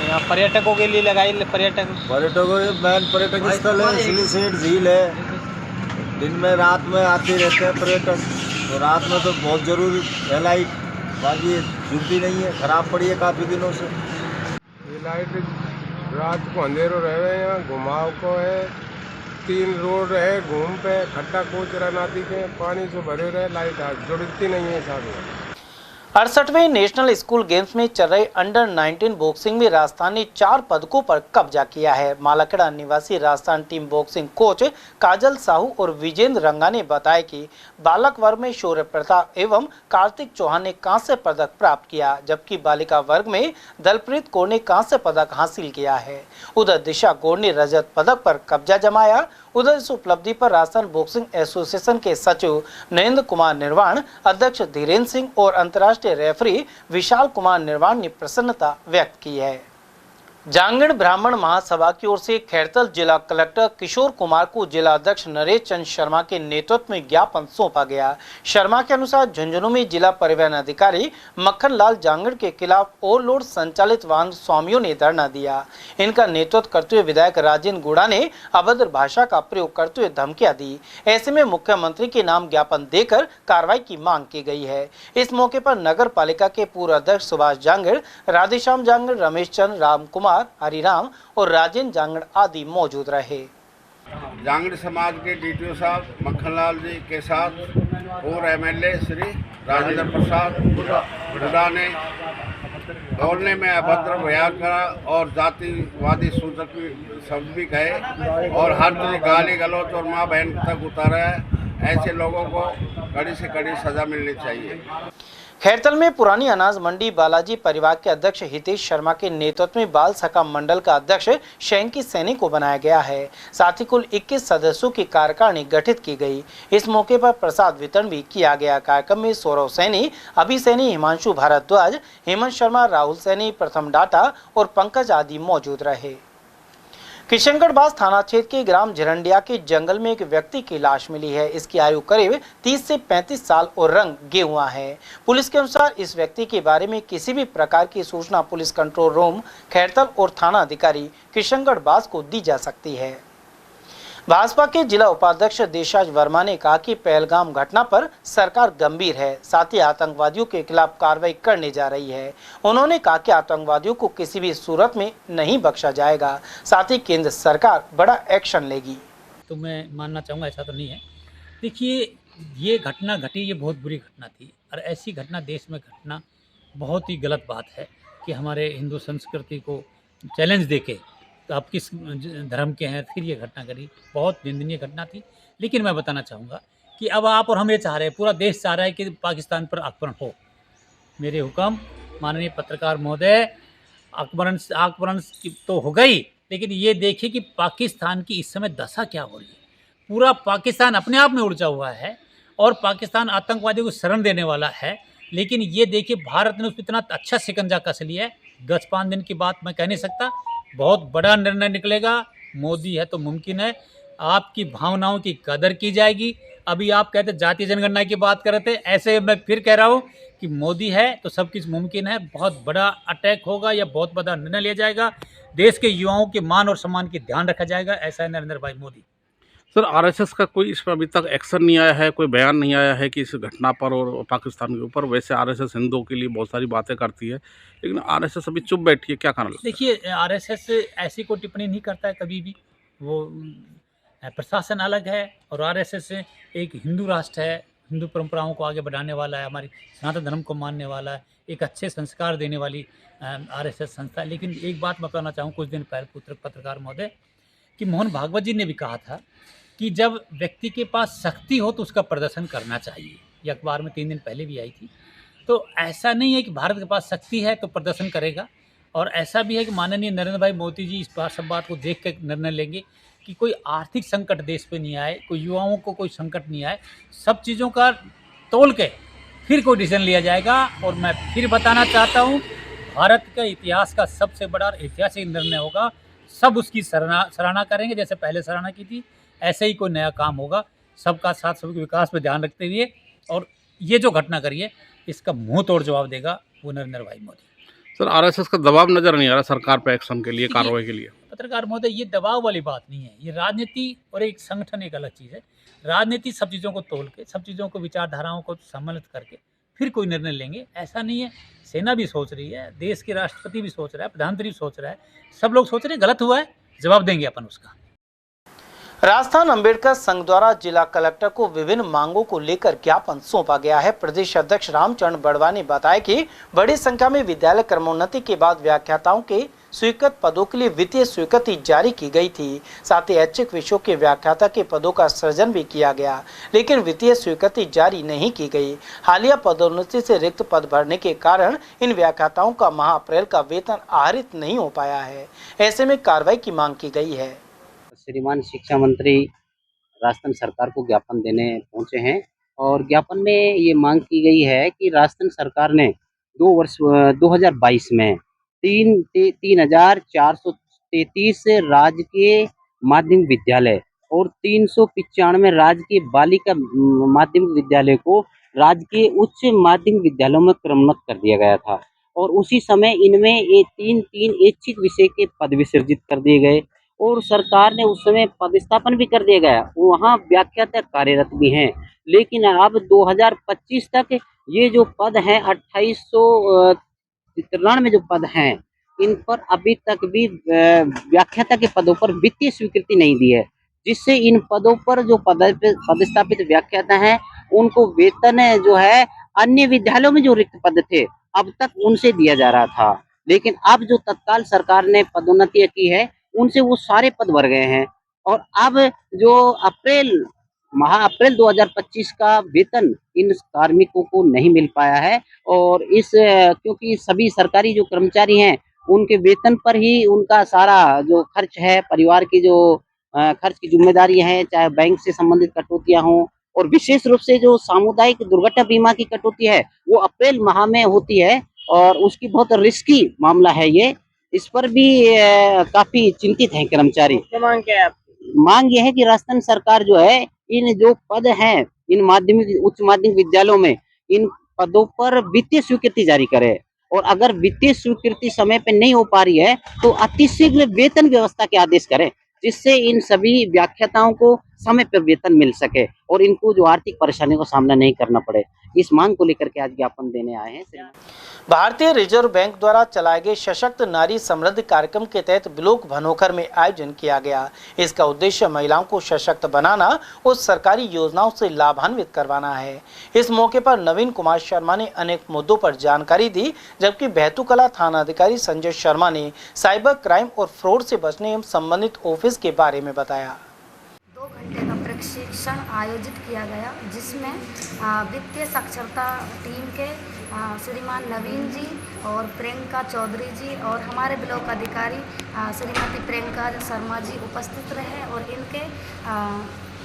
यहाँ पर्यटकों के लिए लगाई, पर्यटकों मेन पर्यटक स्थल है, सिलीसेड़ झील है। दिन में रात में आते रहते हैं पर्यटक, तो रात में तो बहुत जरूरी है लाइट, बाकी जुड़ती नहीं है, खराब पड़ी है काफ़ी दिनों से। ये लाइट रात को अंधेरों रहे हैं, यहाँ घुमाव को है, 3 रोड है, घूम पे खट्टा कोचरा नादी के पानी से भरे रहे, लाइट जुड़ती नहीं है साथ। 68वें नेशनल स्कूल गेम्स में चल रहे अंडर 19 बॉक्सिंग में राजस्थान ने 4 पदकों पर कब्जा किया है। मालाखेड़ा निवासी राजस्थान टीम बॉक्सिंग कोच काजल साहू और विजेंद्र रंगा ने बताया कि बालक वर्ग में शौर्य प्रताप एवं कार्तिक चौहान ने कांस्य पदक प्राप्त किया, जबकि बालिका वर्ग में दलप्रीत कौर ने कांस्य पदक हासिल किया है। उधर दिशा कौर ने रजत पदक पर कब्जा जमाया। उधर इस उपलब्धि पर राजस्थान बॉक्सिंग एसोसिएशन के सचिव नरेंद्र कुमार निर्वाण, अध्यक्ष धीरेन्द्र सिंह और अंतर्राष्ट्रीय रेफरी विशाल कुमार निर्वाण ने प्रसन्नता व्यक्त की है। जांगड़ ब्राह्मण महासभा की ओर से खैरतल जिला कलेक्टर किशोर कुमार को जिला अध्यक्ष नरेश चंद शर्मा के नेतृत्व में ज्ञापन सौंपा गया। शर्मा के अनुसार झुंझुनू में जिला परिवहन अधिकारी मक्खन लाल जांगड़ के खिलाफ ओवरलोड संचालित वाहन स्वामियों ने धरना दिया। इनका नेतृत्व करते हुए विधायक राजेंद्र गुड़ा ने अभद्र भाषा का प्रयोग करते हुए धमकियां दी। ऐसे में मुख्यमंत्री के नाम ज्ञापन देकर कार्रवाई की मांग की गई है। इस मौके पर नगर पालिका के पूर्व अध्यक्ष सुभाष जांगड़, राधेश्याम जांगड़, रमेश चंद, राम कुमार, हरिराम और राजेंद्र जांगड़ आदि मौजूद रहे। जांगड़ समाज के डीटीओ साहब मक्खनलाल जी के साथ और एमएलए श्री राजेंद्र प्रसाद हुड्डा ने बोलने में अभद्र व्यवहार करा और जातिवादी सूचक शब्द भी कहे और हर तरह गाली गलौज और माँ बहन तक उतारा है। ऐसे लोगों को कड़ी से कड़ी सजा मिलनी चाहिए। खैरतल में पुरानी अनाज मंडी बालाजी परिवार के अध्यक्ष हितेश शर्मा के नेतृत्व में बाल सखा मंडल का अध्यक्ष शैंकी सैनी को बनाया गया है। साथ ही कुल 21 सदस्यों की कार्यकारिणी गठित की गई। इस मौके पर प्रसाद वितरण भी किया गया। कार्यक्रम में सौरव सैनी, अभि सैनी, हिमांशु भारद्वाज, हेमंत शर्मा, राहुल सैनी, प्रथम डाटा और पंकज आदि मौजूद रहे। किशनगढ़ बास थाना क्षेत्र के ग्राम झरंडिया के जंगल में एक व्यक्ति की लाश मिली है। इसकी आयु करीब 30 से 35 साल और रंग गेहुआ है। पुलिस के अनुसार इस व्यक्ति के बारे में किसी भी प्रकार की सूचना पुलिस कंट्रोल रूम खैरतल और थाना अधिकारी किशनगढ़ बास को दी जा सकती है। भाजपा के जिला उपाध्यक्ष देशाज वर्मा ने कहा कि पहलगाम घटना पर सरकार गंभीर है, साथ ही आतंकवादियों के खिलाफ कार्रवाई करने जा रही है। उन्होंने कहा कि आतंकवादियों को किसी भी सूरत में नहीं बख्शा जाएगा, साथ ही केंद्र सरकार बड़ा एक्शन लेगी। तो मैं मानना चाहूँगा ऐसा तो नहीं है। देखिए, ये घटना घटी, ये बहुत बुरी घटना थी और ऐसी घटना देश में घटना बहुत ही गलत बात है कि हमारे हिंदू संस्कृति को चैलेंज देके तो आप किस धर्म के हैं फिर ये घटना करी, बहुत निंदनीय घटना थी। लेकिन मैं बताना चाहूँगा कि अब आप और हम ये चाह रहे हैं, पूरा देश चाह रहा है कि पाकिस्तान पर आक्रमण हो। मेरे हुक्म माननीय पत्रकार महोदय, आक्रमण तो हो गई, लेकिन ये देखिए कि पाकिस्तान की इस समय दशा क्या हो रही है। पूरा पाकिस्तान अपने आप में उलझा हुआ है और पाकिस्तान आतंकवादियों को शरण देने वाला है। लेकिन ये देखिए, भारत ने उस पर इतना अच्छा शिकंजा कस लिया है। 10-5 दिन की बात मैं कह नहीं सकता, बहुत बड़ा निर्णय निकलेगा। मोदी है तो मुमकिन है, आपकी भावनाओं की कदर की जाएगी। अभी आप कहते जातीय जनगणना की बात कर रहे थे, ऐसे मैं फिर कह रहा हूँ कि मोदी है तो सब कुछ मुमकिन है। बहुत बड़ा अटैक होगा या बहुत बड़ा निर्णय लिया जाएगा। देश के युवाओं के मान और सम्मान की ध्यान रखा जाएगा। ऐसा है नरेंद्र भाई मोदी। सर, आरएसएस का कोई इस पर अभी तक एक्शन नहीं आया है, कोई बयान नहीं आया है कि इस घटना पर और पाकिस्तान के ऊपर। वैसे आरएसएस हिंदुओं के लिए बहुत सारी बातें करती है, लेकिन आरएसएस अभी चुप बैठी है, क्या कारण? देखिए, आरएसएस ऐसी कोई टिप्पणी नहीं करता है कभी भी। वो प्रशासन अलग है और आरएसएस एक हिंदू राष्ट्र है, हिंदू परंपराओं को आगे बढ़ाने वाला है, हमारी सनातन धर्म को मानने वाला है, एक अच्छे संस्कार देने वाली आरएसएस संस्था। लेकिन एक बात मैं कहना चाहूँ, कुछ दिन पहले पत्रकार महोदय, कि मोहन भागवत जी ने भी कहा था कि जब व्यक्ति के पास शक्ति हो तो उसका प्रदर्शन करना चाहिए। ये अखबार में 3 दिन पहले भी आई थी। तो ऐसा नहीं है कि भारत के पास शक्ति है तो प्रदर्शन करेगा, और ऐसा भी है कि माननीय नरेंद्र भाई मोदी जी इस बात सब बात को देख कर निर्णय लेंगे कि कोई आर्थिक संकट देश पे नहीं आए, कोई युवाओं को कोई संकट नहीं आए। सब चीज़ों का तोल के फिर कोई डिसीजन लिया जाएगा। और मैं फिर बताना चाहता हूँ, भारत के इतिहास का सबसे बड़ा ऐतिहासिक निर्णय होगा। सब उसकी सराहना करेंगे, जैसे पहले सराहना की थी, ऐसे ही कोई नया काम होगा सबका साथ, सबके विकास पे ध्यान रखते हुए। और ये जो घटना करी है, इसका मुंह तोड़ जवाब देगा वो नरेंद्र भाई मोदी। सर, आरएसएस का दबाव नजर नहीं आ रहा सरकार पे एक्शन के लिए, कार्रवाई के लिए? पत्रकार महोदय, ये दबाव वाली बात नहीं है। ये राजनीति और एक संगठन एक अलग चीज़ है। राजनीति सब चीज़ों को तोल के, सब चीज़ों को, विचारधाराओं को सम्मिलित करके फिर कोई निर्णय लेंगे। ऐसा नहीं है। सेना भी सोच रही है, देश के राष्ट्रपति भी सोच रहा है, प्रधानमंत्री भी सोच रहा है, सब लोग सोच रहे हैं। गलत हुआ है, जवाब देंगे अपन उसका। राजस्थान अंबेडकर संघ द्वारा जिला कलेक्टर को विभिन्न मांगों को लेकर ज्ञापन सौंपा गया है। प्रदेश अध्यक्ष रामचरण बड़वा ने बताया कि बड़ी संख्या में विद्यालय क्रमोन्नति के बाद व्याख्याताओं के स्वीकृत पदों के लिए वित्तीय स्वीकृति जारी की गई थी। साथ ही ऐच्छिक विषयों के व्याख्याता के पदों का सृजन भी किया गया, लेकिन वित्तीय स्वीकृति जारी नहीं की गई। हालिया पदोन्नति से रिक्त पद भरने के कारण इन व्याख्याताओं का माह अप्रैल का वेतन आहरित नहीं हो पाया है। ऐसे में कार्रवाई की मांग की गई है। श्रीमान शिक्षा मंत्री राजस्थान सरकार को ज्ञापन देने पहुंचे हैं और ज्ञापन में ये मांग की गई है कि राजस्थान सरकार ने 2022 में 3,433 राजकीय माध्यमिक विद्यालय और 395 राजकीय बालिका माध्यमिक विद्यालय को राजकीय उच्च माध्यमिक विद्यालयों में क्रमोन्नत कर दिया गया था। और उसी समय इनमें 3 ऐच्छिक विषय के पद विसर्जित कर दिए गए और सरकार ने उस समय पदस्थापन भी कर दिया गया। वहाँ व्याख्याता कार्यरत भी हैं, लेकिन अब 2025 तक ये जो पद हैं 2893 में जो पद हैं, इन पर अभी तक भी व्याख्याता के पदों पर वित्तीय स्वीकृति नहीं दी है, जिससे इन पदों पर जो पदस्थापित व्याख्याता हैं उनको वेतन जो है अन्य विद्यालयों में जो रिक्त पद थे अब तक उनसे दिया जा रहा था। लेकिन अब जो तत्काल सरकार ने पदोन्नति की है उनसे वो सारे पद भर गए हैं और अब जो अप्रैल अप्रैल 2025 का वेतन इन कार्मिकों को नहीं मिल पाया है। और क्योंकि सभी सरकारी जो कर्मचारी हैं उनके वेतन पर ही उनका सारा जो खर्च है, परिवार की जो खर्च की जिम्मेदारी है, चाहे बैंक से संबंधित कटौतियां हों, और विशेष रूप से जो सामुदायिक दुर्घटना बीमा की कटौती है वो अप्रैल माह में होती है और उसकी बहुत रिस्की मामला है ये। इस पर भी काफी चिंतित हैं कर्मचारी। मांग क्या है आपकी? मांग ये है कि राजस्थान सरकार जो है इन जो पद हैं इन उच्च माध्यमिक विद्यालयों में, इन पदों पर वित्तीय स्वीकृति जारी करे, और अगर वित्तीय स्वीकृति समय पे नहीं हो पा रही है तो अतिशीघ्र वेतन व्यवस्था के आदेश करें, जिससे इन सभी व्याख्याताओं को समय पर वेतन मिल सके और इनको जो आर्थिक परेशानियों का सामना नहीं करना पड़े। इस मांग को लेकर के आज ज्ञापन देने आए हैं। भारतीय रिजर्व बैंक द्वारा चलाए गए सशक्त नारी समृद्धि कार्यक्रम के तहत ब्लॉक भनोखर में आयोजन किया गया। इसका उद्देश्य महिलाओं को सशक्त बनाना और सरकारी योजनाओं से लाभान्वित करवाना है। इस मौके पर नवीन कुमार शर्मा ने अनेक मुद्दों पर जानकारी दी, जबकि बैतूकला थाना अधिकारी संजय शर्मा ने साइबर क्राइम और फ्रॉड से बचने एवं संबंधित ऑफिस के बारे में बताया। 2 घंटे का प्रशिक्षण आयोजित किया गया, जिसमें वित्तीय साक्षरता टीम के श्रीमान नवीन जी और प्रियंका चौधरी जी और हमारे ब्लॉक अधिकारी श्रीमती प्रियंका शर्मा जी उपस्थित रहे और इनके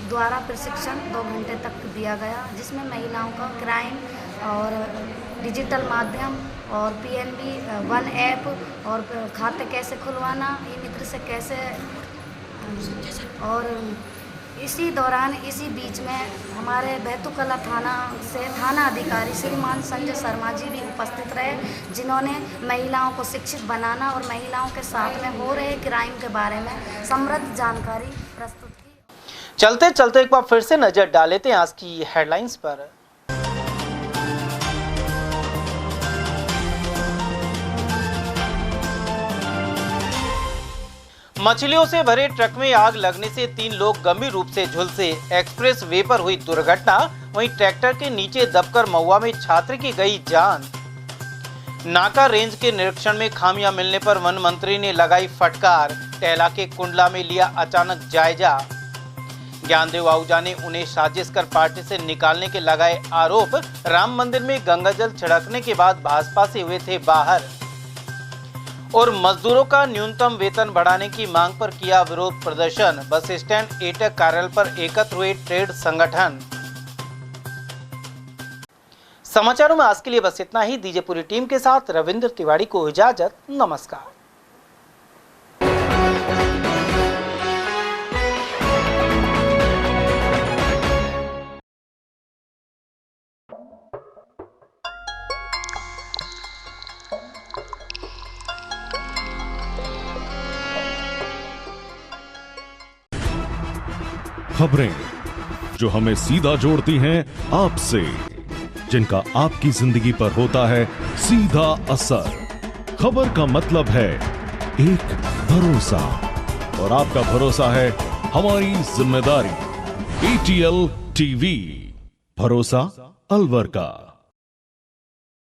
द्वारा प्रशिक्षण 2 घंटे तक दिया गया, जिसमें महिलाओं का क्राइम और डिजिटल माध्यम और PNB 1 ऐप और खाते कैसे खुलवाना, ई मित्र से कैसे, और इसी दौरान इसी बीच में हमारे बैतूकला थाना से थाना अधिकारी श्रीमान संजय शर्मा जी भी उपस्थित रहे, जिन्होंने महिलाओं को शिक्षित बनाना और महिलाओं के साथ में हो रहे क्राइम के बारे में समृद्ध जानकारी प्रस्तुत की। चलते चलते एक बार फिर से नजर डाल लेते हैं आज की हेडलाइंस पर। मछलियों से भरे ट्रक में आग लगने से 3 लोग गंभीर रूप से झुलसे। एक्सप्रेस वे पर हुई दुर्घटना, वहीं ट्रैक्टर के नीचे दबकर महुआ में छात्र की गई जान। नाका रेंज के निरीक्षण में खामियां मिलने पर वन मंत्री ने लगाई फटकार। टहला के कुंडला में लिया अचानक जायजा। ज्ञानदेव आहूजा ने उन्हें साजिश कर पार्टी से निकालने के लगाए आरोप। राम मंदिर में गंगाजल छिड़कने के बाद भाजपा से हुए थे बाहर। और मजदूरों का न्यूनतम वेतन बढ़ाने की मांग पर किया विरोध प्रदर्शन। बस स्टैंड एटक कार्यालय पर एकत्र हुए ट्रेड संगठन। समाचारों में आज के लिए बस इतना ही। दीजिए पूरी टीम के साथ रविंद्र तिवारी को इजाजत। नमस्कार। खबरें जो हमें सीधा जोड़ती हैं आपसे, जिनका आपकी जिंदगी पर होता है सीधा असर। खबर का मतलब है एक भरोसा, और आपका भरोसा है हमारी जिम्मेदारी। ATL TV, भरोसा अलवर का।